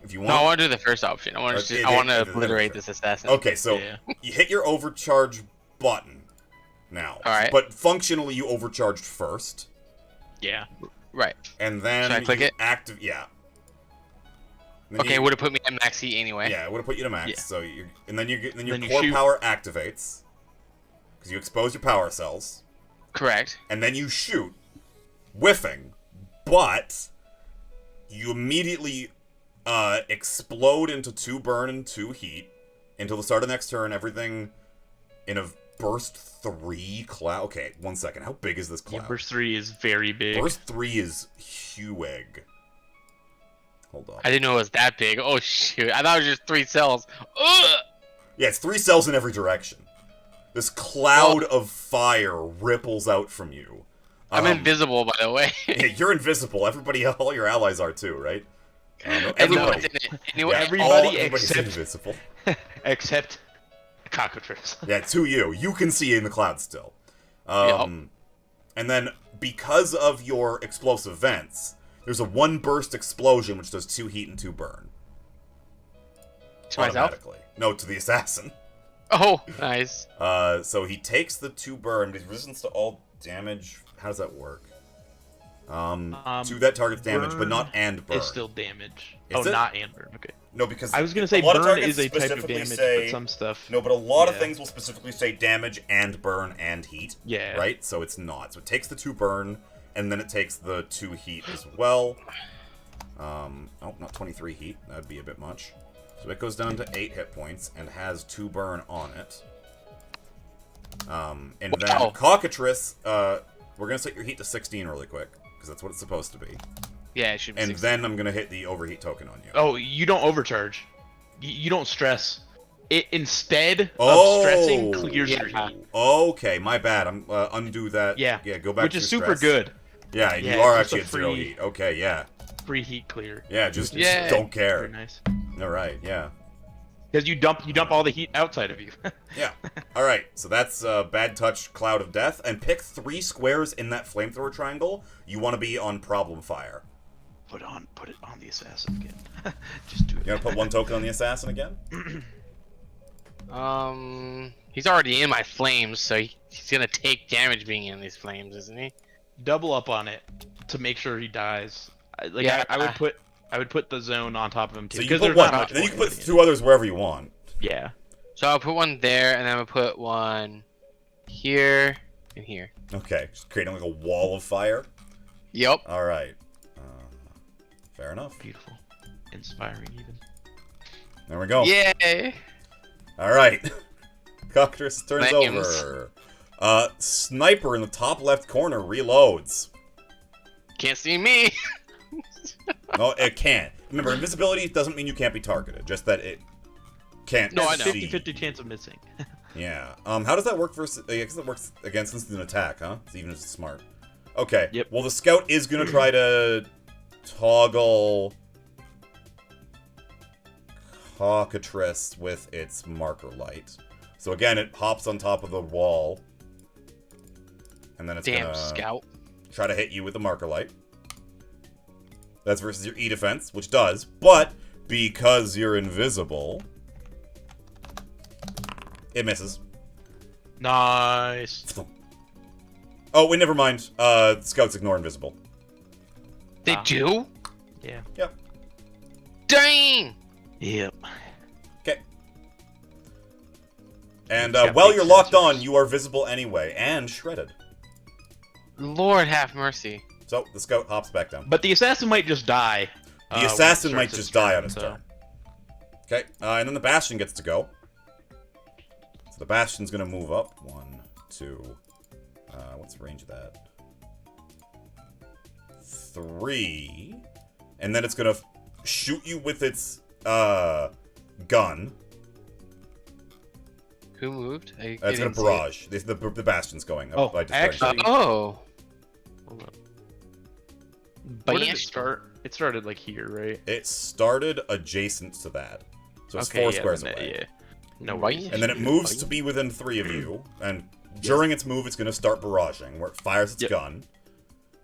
If you want. No, I want to do the first option. I want Okay, to. I want to the- obliterate this assassin. Okay, so Yeah. you hit your overcharge button now. Alright. But functionally, you overcharged first, Yeah. Right. and then Should I click you it? Yeah. Then Okay, you- would have put me at max heat anyway. Yeah, it would have put you to max. Yeah. So you and then your Then you core shoot. power activates because you expose your power cells. Correct. And then you shoot, whiffing, but you immediately explode into 2 burn and 2 heat until the start of next turn. Everything in a burst 3 cloud. Okay, 1 second. How big is this Yeah, cloud? burst 3 is very big. Burst 3 is huge. Hold on. I didn't know it was that big. Oh shoot! I thought it was just 3 cells. Ugh! Yeah, it's 3 cells in every direction. This cloud of fire ripples out from you. I'm invisible, by the way. Yeah, you're invisible. Everybody, all your allies are too, right? No, Everyone's everybody. in it. Yeah, Everybody everybody's except- invisible. Except cockatrice. Yeah, to you. You can see in the clouds still. And then, because of your explosive vents, there's a 1 burst explosion which does 2 heat and 2 burn. To myself? Automatically. No, to the assassin. Oh, nice. So he takes the 2 burn, but he's resistance to all damage. How does that work? To that target's damage, but not and burn. It's still damage. Is it? Not and burn. Okay. No, because I was gonna say a lot of burn targets is a type of specifically damage, say- but some stuff. No, but a lot of Yeah. things will specifically say damage and burn and heat. Yeah. Right? So it's not. So it takes the 2 burn, and then it takes the 2 heat as well. Oh, not 23 heat. That'd be a bit much. So it goes down to 8 hit points and has 2 burn on it. And then Wow. Cockatrice, we're gonna set your heat to 16 really quick, because that's what it's supposed to be. Yeah, it should be. And 16. then I'm gonna hit the overheat token on you. Oh, you don't overcharge. you don't stress. It instead of stressing clears your heat. Okay, my bad. I'm undo that. Yeah. Yeah, go back Which to is your super stress. good. Yeah, Yeah, you are it's just actually a at 0 free- heat. Okay, yeah. Free heat clear. Yeah, just Yeah. don't care. Very nice. All right, yeah. Because you dump all the heat outside of you. Yeah. All right. So that's Bad Touch, Cloud of Death, and pick 3 squares in that flamethrower triangle. You want to be on Problem Fire. Put it on the assassin again. Just do it. You want to put 1 token on the assassin again? He's already in my flames, so he's gonna take damage being in these flames, isn't he? Double up on it to make sure he dies. Yeah. I would put the zone on top of him too. So you Because put there's 1, not much and then you can point put in 2 others wherever you want. it. Yeah. So I'll put one there, and then I'm gonna put one here and here. Okay, just creating like a wall of fire. Yep. All right. Fair enough. Beautiful. Inspiring even. There we go. Yay! All right. Cockatrice turns Flames. over. Sniper in the top left corner reloads. Can't see me. No, it can't. Remember, invisibility doesn't mean you can't be targeted. Just that it can't No, I know. see. 50-50 chance of missing. Yeah. How does that work versus? I guess it works against instant attack, huh? It's even if it's smart. Okay. Yep. Well, the scout is gonna try to toggle Cockatrice with its marker light. So again, it hops on top of the wall, and then it's Damn gonna scout. try to hit you with the marker light. That's versus your E defense, which does, but because you're invisible, it misses. Nice. Oh, wait, never mind. Scouts ignore invisible. They Ah. do? Yeah. Yep. Dang! Yep. Okay. And Got while big you're locked sensors. on, you are visible anyway, and shredded. Lord have mercy. So, the scout hops back down. But the assassin might just die. The when it assassin might starts just its die turn, on its so- turn. Okay, and then the Bastion gets to go. So the Bastion's gonna move up. 1, 2... what's the range of that? 3... And then it's gonna shoot you with its, gun. Who moved? I It's gonna didn't see it. barrage. The Bastion's going. Oh, I just actually- Oh. Hold up. But Where did yeah, it start? It started like here, right? It started adjacent to that. So it's Okay, 4 yeah, squares then away. yeah. No Why? worries. And then it moves to be within 3 of you, and during its move, it's going to start barraging, where it fires its Yep. gun.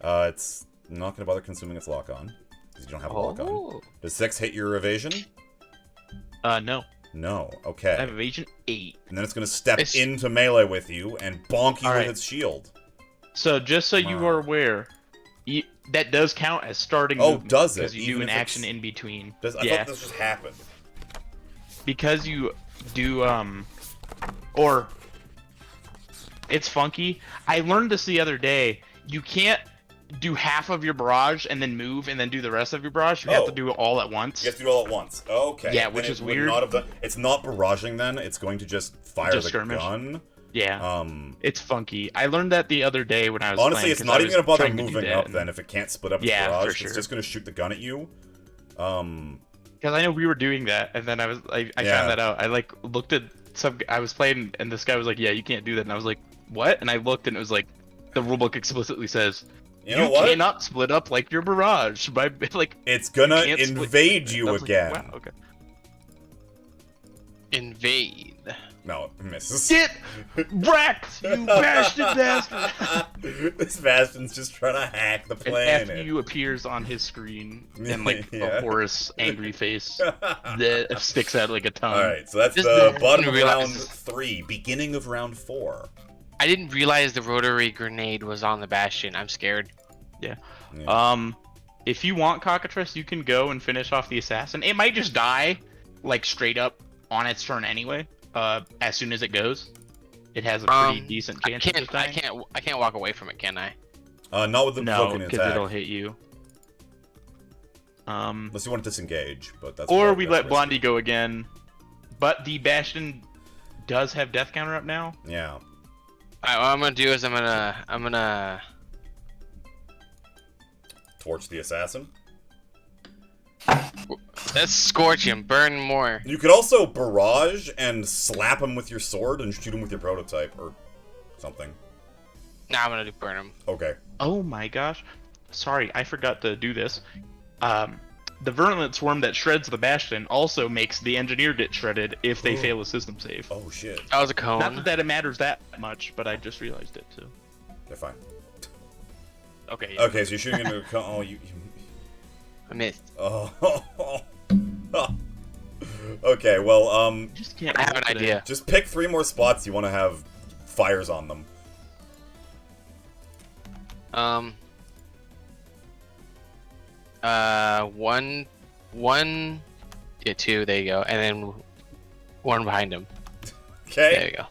It's not going to bother consuming its lock-on, because you don't have a lock-on. Oh. Does 6 hit your evasion? No. No. I Okay. have evasion 8. And then it's going to step It's- into melee with you and bonk you with Alright. its shield. So just so you Wow. are aware, that does count as starting. Oh, movement, does it? Because you Even do an if action it's- in between. I yeah. thought this just happened. Because you do or it's funky. I learned this the other day. You can't do half of your barrage and then move and then do the rest of your barrage. You have Oh. to do it all at once. You have to do it all at once. Okay. Yeah, Then which it is would weird. Not have done... It's not barraging then. It's going to just fire Just the skirmish. gun. Yeah. It's funky. I learned that the other day when I was Honestly, playing, it's 'cause not I even was going to bother trying to do moving that, up and- then if it can't split up its Yeah, for barrage. sure. It's just going to shoot the gun at you. Because I know we were doing that, and then I Yeah. found that out. I like looked at I was playing, and this guy was like, "Yeah, you can't do that," and I was like, "What?" And I looked, and it was like, the rulebook explicitly says, You know what? cannot split up like your barrage by like." It's gonna can't split- invade I you was like, again. wow, okay. Invade. No, it misses. Get wrecked, you bastard bastard! This Bastion's just trying to hack the And planet. FU appears on his screen in like Yeah. a Horus angry face that sticks out like a tongue. Alright, so that's Just the didn't bottom of realize- round 3, beginning of round 4. I didn't realize the rotary grenade was on the Bastion. I'm scared. Yeah. If you want Cockatrice, you can go and finish off the assassin. It might just die, like straight up on its turn anyway. As soon as it goes, it has a pretty decent I chance of can't. just I dying. can't walk away from it, can I? Not with the No, token because attack. it'll hit you. Unless you want to disengage, but that's Or probably- we that's let risky. Blondie go again. But the Bastion does have death counter up now. Yeah. Alright, what I'm gonna do is I'm gonna Torch the assassin. Let's scorch him. Burn more. You could also barrage and slap him with your sword and shoot him with your prototype or something. Nah, I'm gonna burn him. Okay. Oh my gosh. Sorry, I forgot to do this. The virulent swarm that shreds the bastion also makes the engineer get shredded if they fail a system save. Oh shit. That was a cone. Not that it matters that much, but I just realized it too. They're fine. Okay. Okay, so you're shooting into a cone. Oh, you... I missed. Oh. Okay, well, Just can't. I have an idea. just pick 3 more spots you want to have fires on them. One, yeah, 2. There you go, and then 1 behind him. Okay. There you go.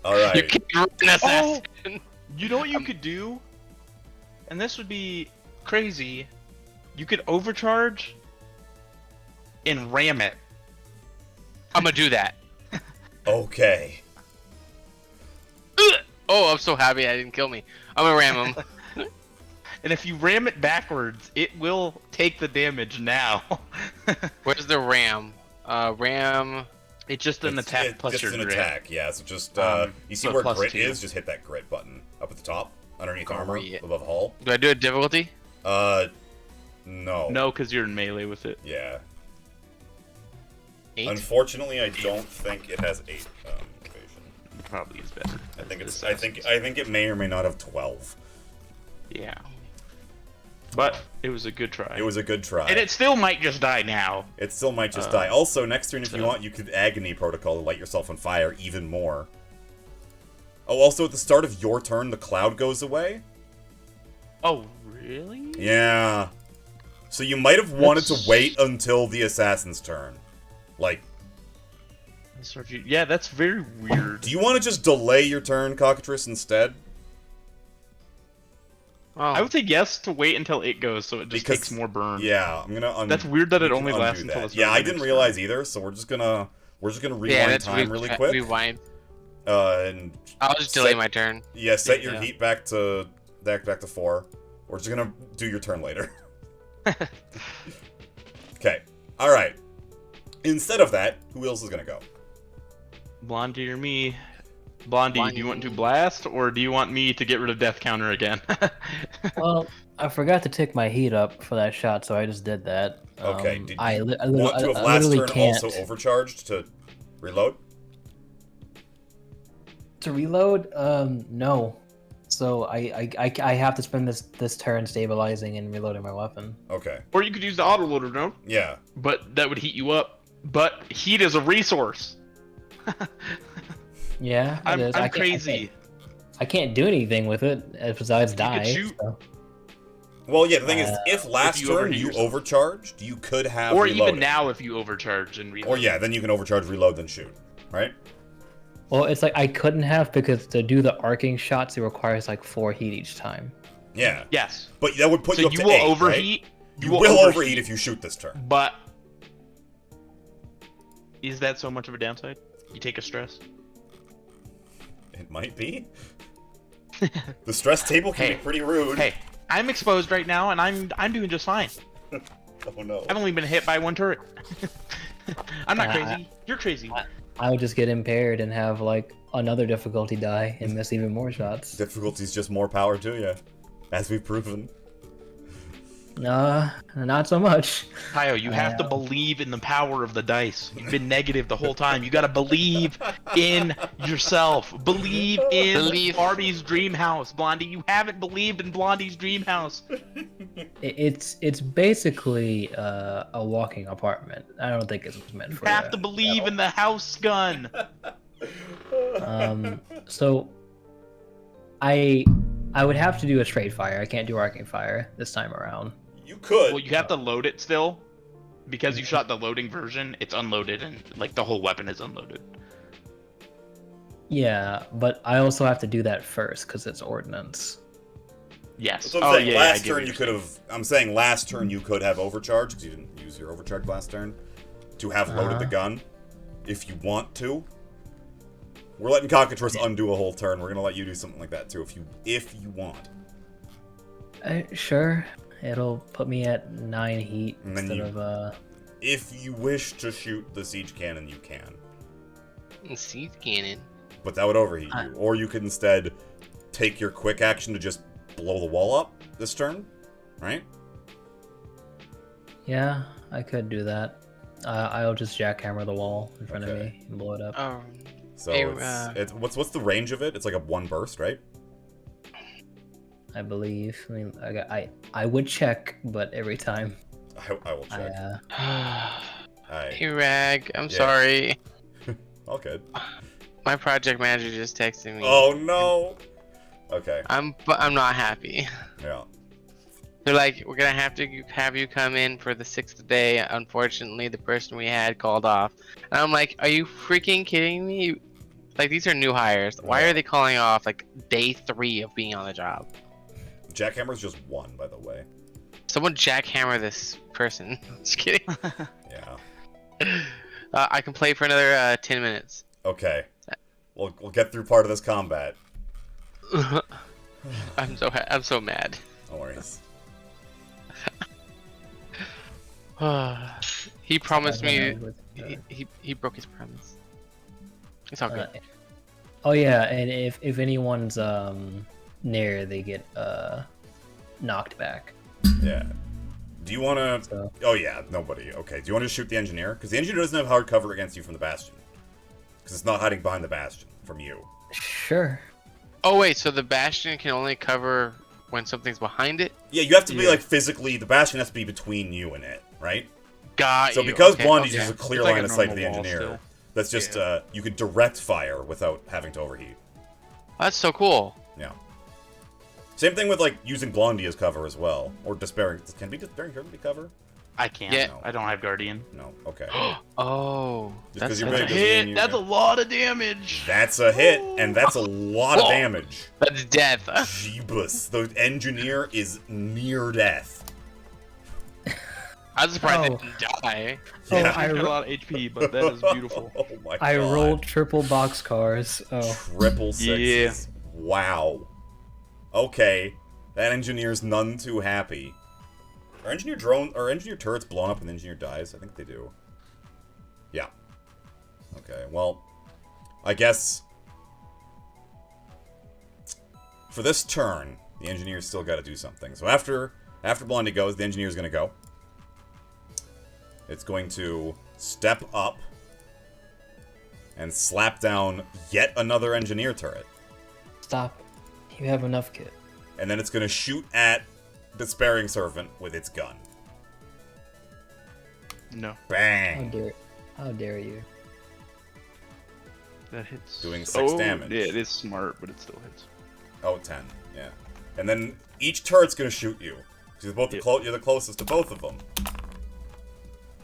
All right. You can't run assassin. You know what you could do? And this would be crazy. You could overcharge and ram it. I'm gonna do that. Okay. Oh, I'm so happy I didn't kill me. I'm gonna ram him. And if you ram it backwards, it will take the damage now. Where's the ram? Ram. It's just an attack plus just your an grit. attack, yeah. So just you see so where plus grit 2. is? Just hit that grit button up at the top, underneath armor, Grit. above hull. Do I do a difficulty? No. No, because you're in melee with it. Yeah. 8. Unfortunately, I don't think it has 8 evasion. It probably is better. I think it's. I think it may or may not have 12. Yeah. But it was a good try. It was a good try. And it still might just die now. It still might just die. Also, next turn, if you want, you could agony protocol to light yourself on fire even more. Oh, also at the start of your turn, the cloud goes away. Oh, really? Yeah. So you might have wanted to wait until the assassin's turn. Like, Yeah, that's very weird. do you want to just delay your turn, Cockatrice, instead? Oh. I would say yes to wait until it goes, so it just Because- takes more burn. Yeah, I'm gonna. That's weird that it we only can lasts undo until that. it's Yeah, I already didn't next realize either. So we're just gonna rewind Yeah, that's time really quick. Rewind. And I'll just delay my turn. yeah, set your Yeah. heat back to 4. We're just gonna do your turn later. Okay. All right. Instead of that, who else is gonna go? Blondie or me? Blondie, do you want to blast, or do you want me to get rid of death counter again? Well, I forgot to take my heat up for that shot, so I just did that. Okay. Did I you li- I want to li- have I last literally turn can't also overcharged to reload? to reload. No. So I have to spend this turn stabilizing and reloading my weapon. Okay. Or you could use the autoloader, no? Yeah. But that would heat you up. But heat is a resource. Yeah, it I'm is. crazy. I can't do anything with it besides die. shoot. so. Well, yeah. The thing is, if last you turn overheat you yourself. overcharged, you could have. Or reloaded. even now if you overcharge and reload. Or yeah, then you can overcharge, reload, then shoot. Right? Well, it's like I couldn't have because to do the arcing shots, it requires like 4 heat each time. Yeah. Yes. But that would put So you up you to will 8, overheat. Right? You will overheat if you shoot this turn. But is that so much of a downside? You take a stress. It might be. The stress table can Hey. be pretty rude. Hey, I'm exposed right now, and I'm doing just fine. Oh no. I've only been hit by 1 turret. I'm not Uh, crazy. You're crazy. I would just get impaired and have like another difficulty die and miss even more shots. Difficulty's just more power to you, as we've proven. Not so much. Tayo, you have to believe in the power of the dice. You've been negative the whole time. You gotta believe in yourself. Believe in Barbie's dream house, Blondie. You haven't believed in Blondie's dream house. It's basically a walking apartment. I don't think it's meant for You have that to believe in the house gun. So I would have to do a straight fire. I can't do arcing fire this time around. You could. Well, you have to load it still. Because you shot the loading version, it's unloaded and like the whole weapon is unloaded. Yeah, but I also have to do that first because it's ordnance. Yes. That's what I'm saying. yeah, I last get what turn you you're could have. I'm saying last turn you could have overcharged because you didn't use your overcharge last turn to have loaded the gun, if you want to. We're letting Cockatrice undo a whole turn. We're gonna let you do something like that too, if you want. Sure. It'll put me at 9 heat And then instead you- of if you wish to shoot the siege cannon, you can. Siege cannon. But that would overheat you. Or you could instead take your quick action to just blow the wall up this turn, right? Yeah, I could do that. I'll just jackhammer the wall in front of me and blow it up. So it's what's the range of it? It's like a 1 burst, right? I believe. I mean, I would check, but every time. I will check. Hey Rag, I'm sorry. All good. My project manager just texted me. Oh no. Okay. I'm not happy. Yeah. They're like, we're gonna have to have you come in for the 6th day. Unfortunately, the person we had called off. And I'm like, are you freaking kidding me? Like, these are new hires. Why are they calling off like day 3 of being on the job? Jackhammer's just 1, by the way. Someone jackhammer this person. Just kidding. Yeah. I can play for another 10 minutes. Okay. We'll get through part of this combat. I'm so mad. No worries. He promised me. He broke his promise. It's all good. Oh yeah, and if anyone's near, they get knocked back. Yeah. Do you want to? So. Oh yeah, nobody. Okay. Do you want to shoot the engineer? Because the engineer doesn't have hard cover against you from the bastion. Because it's not hiding behind the bastion from you. Sure. Oh wait, so the bastion can only cover when something's behind it? Yeah, you have to be like physically. The bastion has to be between you and it, right? Got so you. because Okay, Blondie's okay. just a clear It's like line a of sight to normal the wall engineer. still. That's just you can direct fire without having to overheat. That's so cool. Yeah. Same thing with like using Blondie as cover as well, or Despairing. Can be Despairing Herd be cover? I can't. Yeah. I don't have Guardian. No. Okay. Oh, Just 'cause that's you're a big doesn't mean you That's a can- lot of damage. That's a hit, and that's a lot of Whoa. damage. That's death. Jeebus. The engineer is near death. I was surprised Oh. it didn't die. Yeah. I've got a lot of HP, but that is beautiful. Oh my god. I rolled triple boxcars. Oh. Triple sixes. Wow. Okay. That engineer's none too happy. Are engineer turrets blown up when the engineer dies? I think they do. Yeah. Okay, well, I guess for this turn, the engineer's still got to do something. So after Blondie goes, the engineer's going to go. It's going to step up and slap down yet another engineer turret. Stop. You have enough kit. And then it's going to shoot at Despairing Servant with its gun. No, How Bang! dare you? that hits. Doing 6 damage. Yeah, it is smart, but it still hits. Oh, 10. Yeah. And then each turret's going to shoot you. You're both you're the closest to both of them.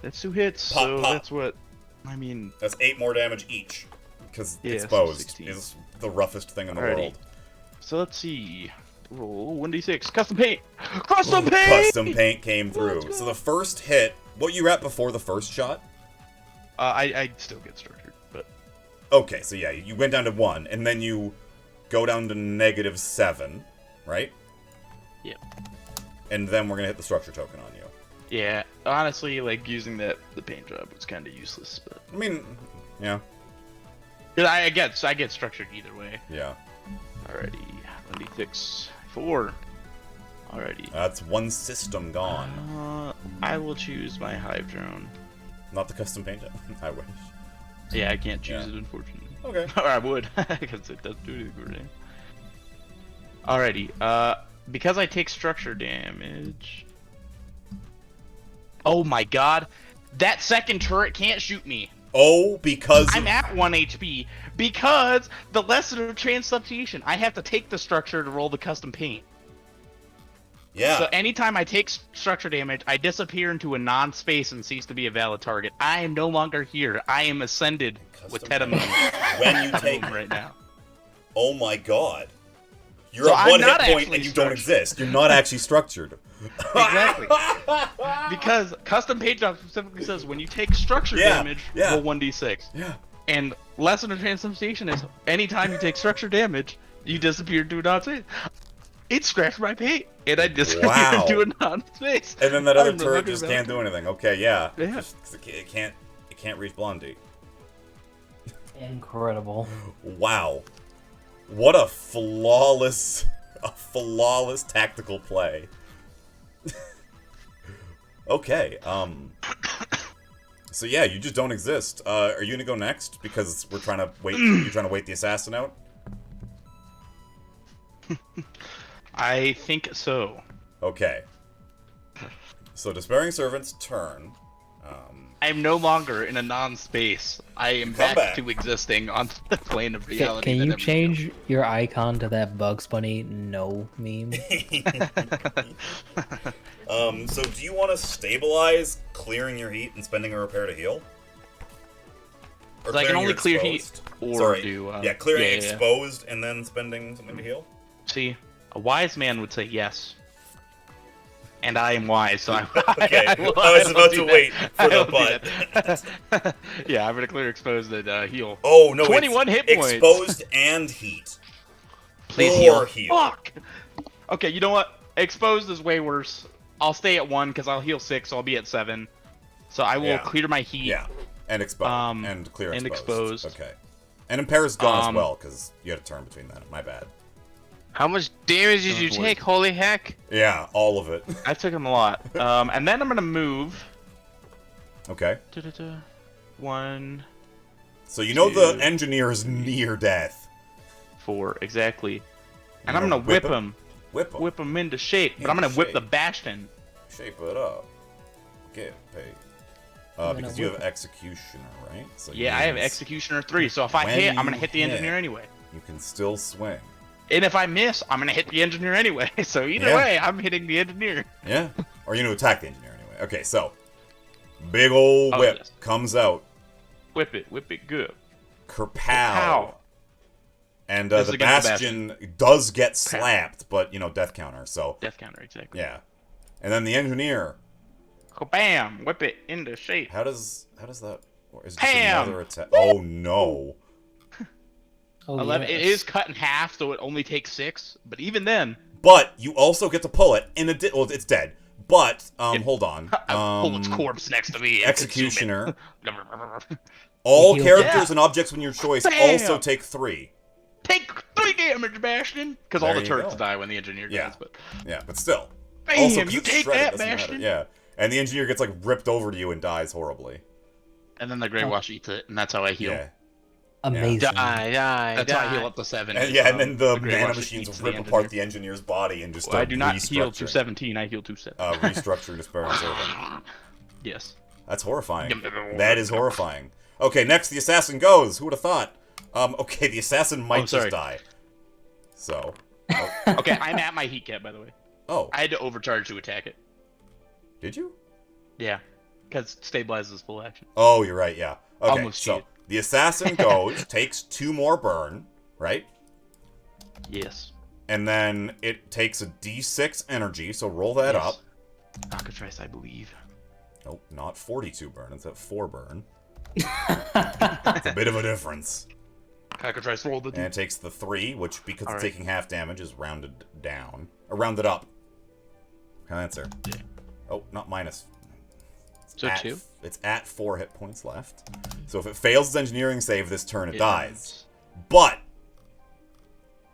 That's 2 hits, Pop, so pop. that's what. I mean, That's 8 more damage each. Because Yeah, so exposed 16. is the roughest thing in the Alrighty. world. so let's see. Roll 1d6. Custom paint. Custom paint. Custom paint came through. Let's go. So the first hit, what you at before the first shot? I still get structured, but Okay, so yeah, you went down to 1, and then you go down to -7, right? Yep. And then we're gonna hit the structure token on you. yeah, honestly, like using the paint job was kind of useless, but I mean, yeah, 'cause I get structured either way. yeah. Alrighty, 1d6, 4. Alrighty. That's 1 system gone. I will choose my hive drone. Not the custom paint job. I wish. Yeah, I can't choose Yeah. it, unfortunately. Okay. Or I would, because it doesn't do anything for me. Alrighty, because I take structure damage... Oh my god! That second turret can't shoot me! Oh, because I'm at 1 HP, because the lesson of transubstantiation, I have to take the structure to roll the custom paint. yeah. So anytime I take structure damage, I disappear into a non-space and cease to be a valid target. I am no longer here. I am ascended with Custom Tetamoon when you take, right now. oh my god, you're So at I'm 1 hit not point actually and you don't structured. exist. You're not actually structured. Exactly. Because custom page job specifically says when you take structure Yeah, damage, yeah. roll 1d6. Yeah. And lesson of transubstantiation is anytime you take structure damage, you disappear to a non-space. It scratched my paint, and I just Wow. do it on space. And then that other I'm the turret fucking just can't do anything. Okay, yeah. Yeah. Just 'cause it can't reach Blondie. Incredible. Wow. What a flawless tactical play. Okay, so yeah, you just don't exist. Are you gonna go next? Because we're trying to wait. You're trying to wait the assassin out. I think so. Okay. So Despairing Servant's turn. I am no longer in a non-space. I am back to existing on the plane of reality. Can that you I'm change your icon to that Bugs Bunny no meme? So do you want to stabilize, clearing your heat and spending a repair to heal? Or So I can clearing only your clear heat exposed? or Sorry. do... clearing exposed and then spending something to heal? See, a wise man would say yes. And I am wise, so I, Okay, I was about to wait for the but. Yeah, I'm gonna clear exposed and heal. Oh, no, 21 hit points. Exposed and heat. Please or heal. Fuck! Okay, you know what? Exposed is way worse. I'll stay at 1 because I'll heal 6, so I'll be at 7. So I will clear my heat. Yeah, and exposed. And clear exposed. And exposed. Okay. And Impera's gone as well, because you had a turn between that. My bad. How much damage did you take? Holy heck! Yeah, all of it. I took him a lot. And then I'm gonna move. Okay. 1. So you know the engineer is near death. 4, exactly. And I'm gonna whip him. Whip him into shape. But I'm gonna whip the Bastion. Shape it up. Get paid. Because you have Executioner, right? So yeah, I have Executioner 3. So if I hit, I'm gonna hit the engineer anyway. You can still swing. And if I miss, I'm gonna hit the engineer anyway. So either way, I'm hitting the engineer. Yeah. Or you know, attack the engineer anyway. Okay, so big old whip comes out. Whip it good. Kerpow. And the Bastion does get slapped, but you know, death counter. So death counter, exactly. Yeah. And then the engineer. Bam! Whip it into shape. How does that? Or is it just another attack? Oh no. 11. Yes. It is cut in half, so it only takes 6. But even then. But you also get to pull it in well, it's dead. But hold on. Pull its corpse next to me. Executioner. All characters and objects when your choice also take 3. Take 3 damage, Bastion. Because all the turrets die when the engineer dies. But but still. Bam! Also, you take that, Bastion. Yeah. And the engineer gets like ripped over to you and dies horribly. And then the Grey Wash eats it, and that's how I heal. Yeah. Amazing. That's how I heal up to 7. And, and then the mana machines rip apart the engineer's body and just start I do not heal to 17, I heal to 7. Restructure Despairing Servant. Yes. That's horrifying. That is horrifying. Okay, next the assassin goes. Who would have thought? Okay, the assassin might just die. So. Okay, I'm at my heat cap, by the way. Oh. I had to overcharge to attack it. Did you? Yeah. Because stabilizes full action. Oh, you're right, yeah. Okay, almost so cheated. The assassin goes, takes 2 more burn, right? Yes. And then it takes a d6 energy, so roll that up. Cockatrice, I believe. Nope, not 42 burn, it's at 4 burn. It's a bit of a difference. Cockatrice rolled the And it takes the 3, which, because it's taking half damage, is rounded down. Or rounded up. Can I answer? Yeah. Oh, not minus. So 2? It's at 4 hit points left. So if it fails its engineering save this turn, it dies. But it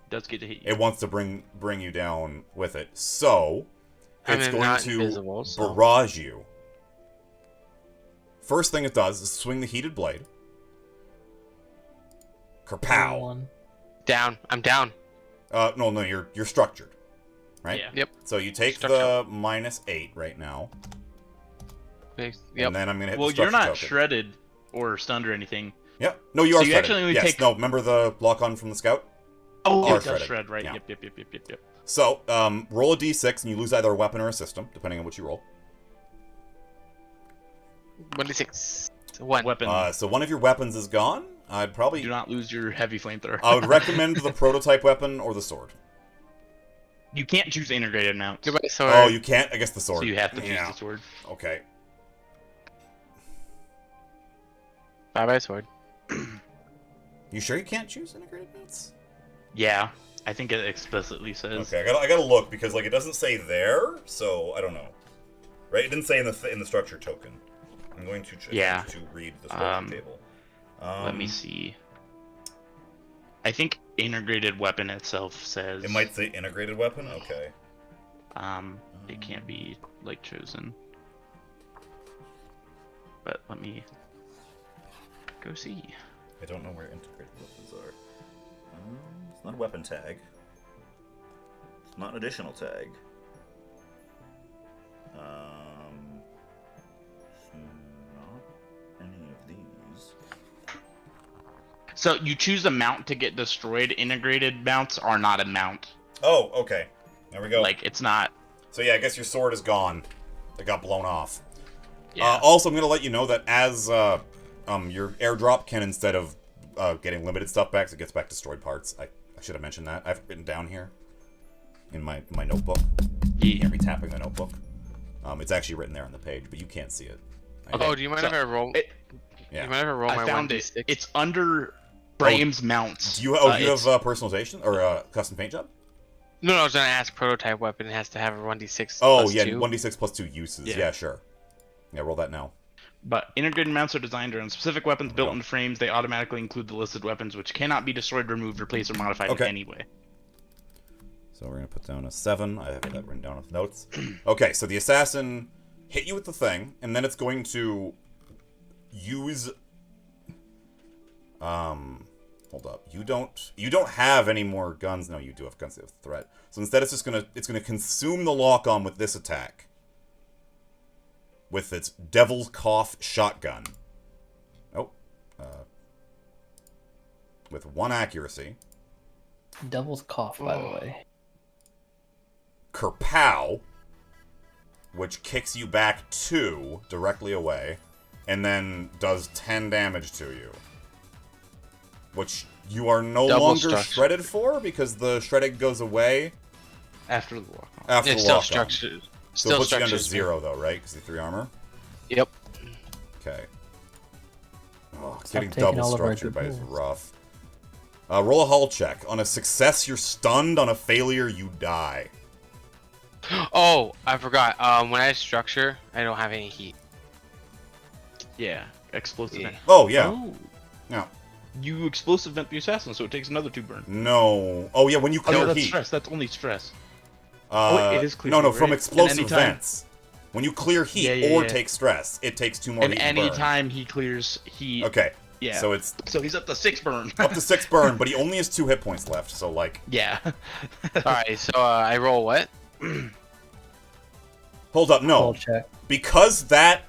does get to hit you. It wants to bring you down with it. So it's going to barrage you. First thing it does is swing the heated blade. Kerpow. Down. I'm down. No, you're structured. Right? Yeah. Yep. So you take the -8 right now. Yep. And then I'm gonna hit well, the structure you're not token. shredded or stunned or anything. Yep. No, you are shredded. Actually only yes. take... No, remember the lock-on from the scout? Oh, it does shred, right? Yeah. Yep. So, roll a d6 and you lose either a weapon or a system, depending on what you roll. 1d6. 1. Weapon. So one of your weapons is gone. I'd probably... Do not lose your heavy flamethrower. I would recommend the prototype weapon or the sword. You can't choose integrated mounts. Goodbye, sword. Oh, you can't? I guess the sword. So you have to choose the sword. Okay. Bye-bye, sword. You sure you can't choose integrated mounts? Yeah. I think it explicitly says. Okay, I gotta look because like it doesn't say there, so I don't know. Right? It didn't say in the structure token. I'm going to to read the structure table. Let me see. I think integrated weapon itself says. It might say integrated weapon. Okay. It can't be like chosen. But let me go see. I don't know where integrated weapons are. It's not a weapon tag. It's not an additional tag. It's not any of these. So you choose a mount to get destroyed. Integrated mounts are not a mount. Oh, okay. There we go. Like, it's not... So yeah, I guess your sword is gone. It got blown off. Yeah. Also, I'm going to let you know that as your airdrop can, instead of getting limited stuff back, so it gets back destroyed parts. I should have mentioned that. I have it written down here in my notebook. You can't be tapping the notebook. It's actually written there on the page, but you can't see it. Oh, do you mind if I roll? Yeah. Do you mind if I roll I my found 1d6? it. It's under Brame's mounts. Do you have personalization or custom paint job? No, I was gonna ask prototype weapon. It has to have a 1d6. Oh, plus yeah, 2. 1d6 plus 2 uses. Yeah. Yeah, sure. Yeah, roll that now. But integrated mounts are designed around specific weapons built into frames. They automatically include the listed weapons, which cannot be destroyed, removed, replaced, or modified in any way. So we're going to put down a 7. I have that written down with notes. Okay, so the assassin hit you with the thing, and then it's going to use... Hold up. You don't have any more guns. No, you do have guns of threat. So instead it's gonna consume the lock-on with this attack. With its Devil's Cough shotgun. Oh. With 1 accuracy. Devil's Cough, by the way. Kerpow, which kicks you back 2 directly away, and then does 10 damage to you. Which you are no longer shredded for, because the shredding goes away after the walk. After the still lock-on. structured. So it puts you under 0, though, right? Because of 3 armor? Yep. Okay. Oh, Stop getting taking double all of our structured by is tools. rough. Roll a hull check. On a success, you're stunned. On a failure, you die. Oh, I forgot. When I structure, I don't have any heat. Yeah, explosive vent. Oh, yeah. Oh. No. You explosive vent the assassin, so it takes another 2 burn. No. Oh, yeah, when you clear Oh, no, that's heat. stress. That's only stress. Wait, it is clear no, heat, from right? explosive And anytime- vents. When you clear heat or take stress, it takes 2 more And heat to burn. anytime he clears heat... Okay. Yeah. So it's... So he's up to 6 burn. up to 6 burn, but he only has 2 hit points left, so, like... Yeah. Alright, so I roll what? Hold up, no. Hull check. Because that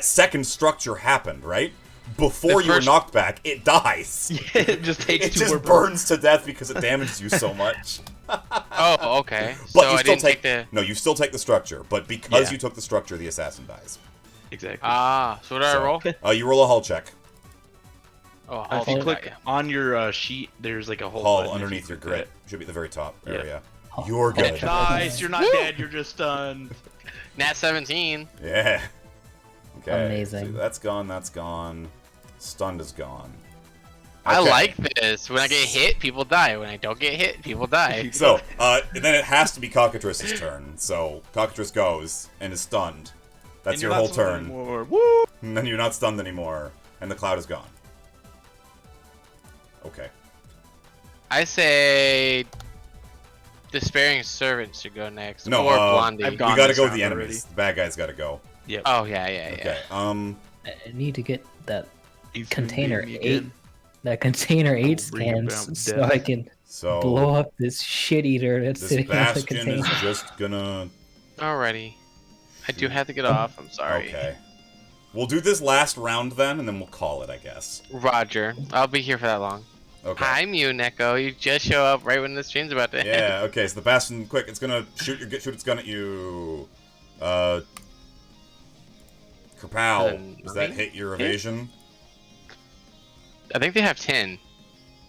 second structure happened, right? Before you were knocked back, it dies. It just takes It 2 just more burns to death because it damages you so much. Oh, okay. But so you I still didn't take the... No, you still take the structure, but because Yeah. you took the structure, the assassin dies. Exactly. Ah, so what do I roll? You roll a hull check. Oh, If you hull, click yeah. on your sheet, there's like a whole Hull button. underneath your grit. Should be at the very top Yeah. area. Hull. You're good. Nice, you're not dead, you're just stunned. Nat 17. Yeah. Okay. Amazing. So that's gone, that's gone. Stunned is gone. I Okay. like this. When I get hit, people die. When I don't get hit, people die. So, then it has to be Cockatrice's turn. So, Cockatrice goes and is stunned. That's And your you're whole not stunned turn. anymore. Woo! And then you're not stunned anymore. And the cloud is gone. Okay. I say Despairing Servant should go next. No, or Blondie. I've You gone gotta this go with the round enemies. The bad guys gotta go. Yep. Oh, yeah. Okay. I need to get that He's container gonna beat me 8. again. That container 8 I'll bring about scans so death. I can So, blow up this shit eater that's this sitting in the bastion container. is just gonna... Alrighty. I do have to get off. I'm sorry. Okay. We'll do this last round then, and then we'll call it, I guess. Roger. I'll be here for that long. Okay. Hi, Mew Neko. You just show up right when the stream's about to end. Yeah, okay, so the bastion, quick, it's gonna shoot its gun at you. Kerpow. Does that hit your evasion? I think they have 10.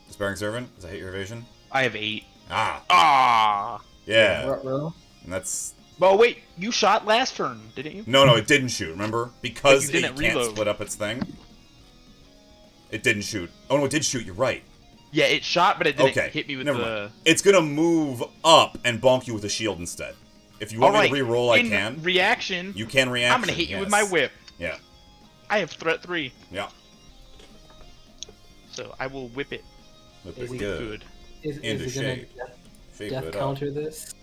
Despairing Servant? Does that hit your evasion? I have 8. Ah, Ah. yeah. Ruh-roh. And that's... Well, wait, you shot last turn, didn't you? No, it didn't shoot, remember? Because But you it didn't can't reload. split up its thing. It didn't shoot. Oh, no, it did shoot, you're right. Yeah, it shot, but it didn't Okay, hit me with never the. mind. It's gonna move up and bonk you with a shield instead. If you want me to re-roll, I can. Reaction. You can reaction. I'm gonna hit you with my whip. Yeah. I have threat 3. Yeah. So I will whip it. Whip Is it he good. Is Into it shape. gonna Shape death it counter up. this?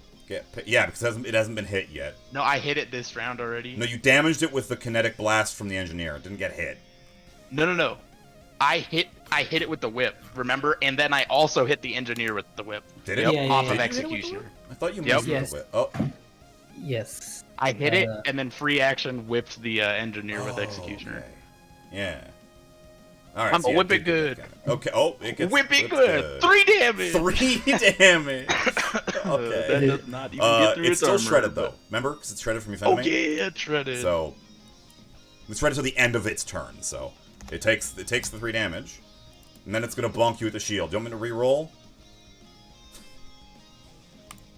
Yeah, because it hasn't been hit yet. No, I hit it this round already. No, you damaged it with the kinetic blast from the engineer. It didn't get hit. No. I hit it with the whip, remember? And then I also hit the engineer with the whip. Did it? Yep, Yeah, off yeah, of yeah. executioner. I thought you Yep. moved Yes. the whip. Oh. Yes. I hit it, and then free action whipped the engineer with Oh, executioner. okay. Yeah. All right. I'm a whip it good. Okay. Oh, it gets Whip it whipped good. 3 damage. 3 damage. Okay. That does not even get through it's its still armor, shredded but- though. Remember, because it's shredded from your enemy. Okay, it's shredded. So it's shredded to the end of its turn. So it takes the 3 damage, and then it's gonna bonk you with the shield. Do you want me to re-roll?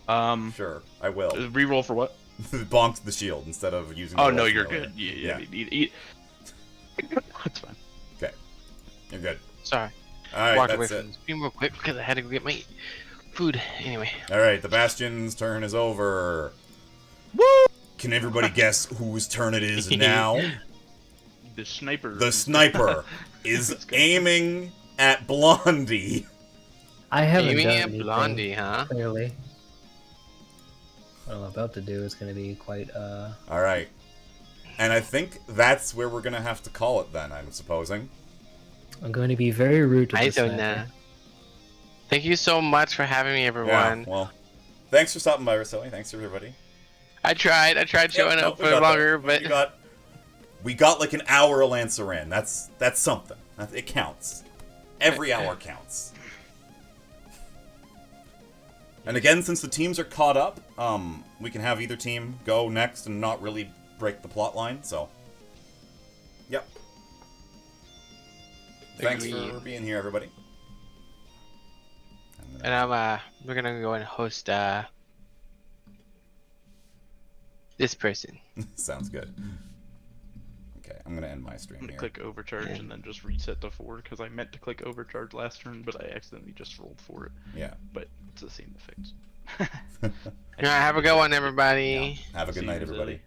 Sure, I will. Reroll for what? Bonked the shield instead of using. Oh the no, roll you're from earlier. good. Yeah. That's fine. Okay, you're good. Sorry. All right, Walked away that's from it. the stream real quick because I had to go get my food. Anyway. All right, the Bastion's turn is over. Woo! Can everybody guess whose turn it is now? The sniper. The sniper is aiming at Blondie. I haven't Aiming done at anything, Blondie, huh? Clearly. What I'm about to do is going to be quite, All right, and I think that's where we're gonna have to call it then. I'm supposing. I'm going to be very rude to I this don't know. Thank you so much for having me, everyone. Yeah. Well, thanks for stopping by, Roselli. Thanks everybody. I tried showing Yeah, up we for got longer, that. but we got like an hour of Lancer in. That's something. It counts. Every hour counts. And again, since the teams are caught up, we can have either team go next and not really break the plot line. So, yep. Thanks Agreed. for being here, everybody. and we're gonna go and host this person. Sounds good. Okay, I'm gonna end my I'm stream gonna here. click overcharge Yeah. and then just reset to 4 because I meant to click overcharge last turn, but I accidentally just rolled for it. Yeah. But it's the same effect. Alright, have a good one, everybody. Have a good See night, you, everybody. Zilly.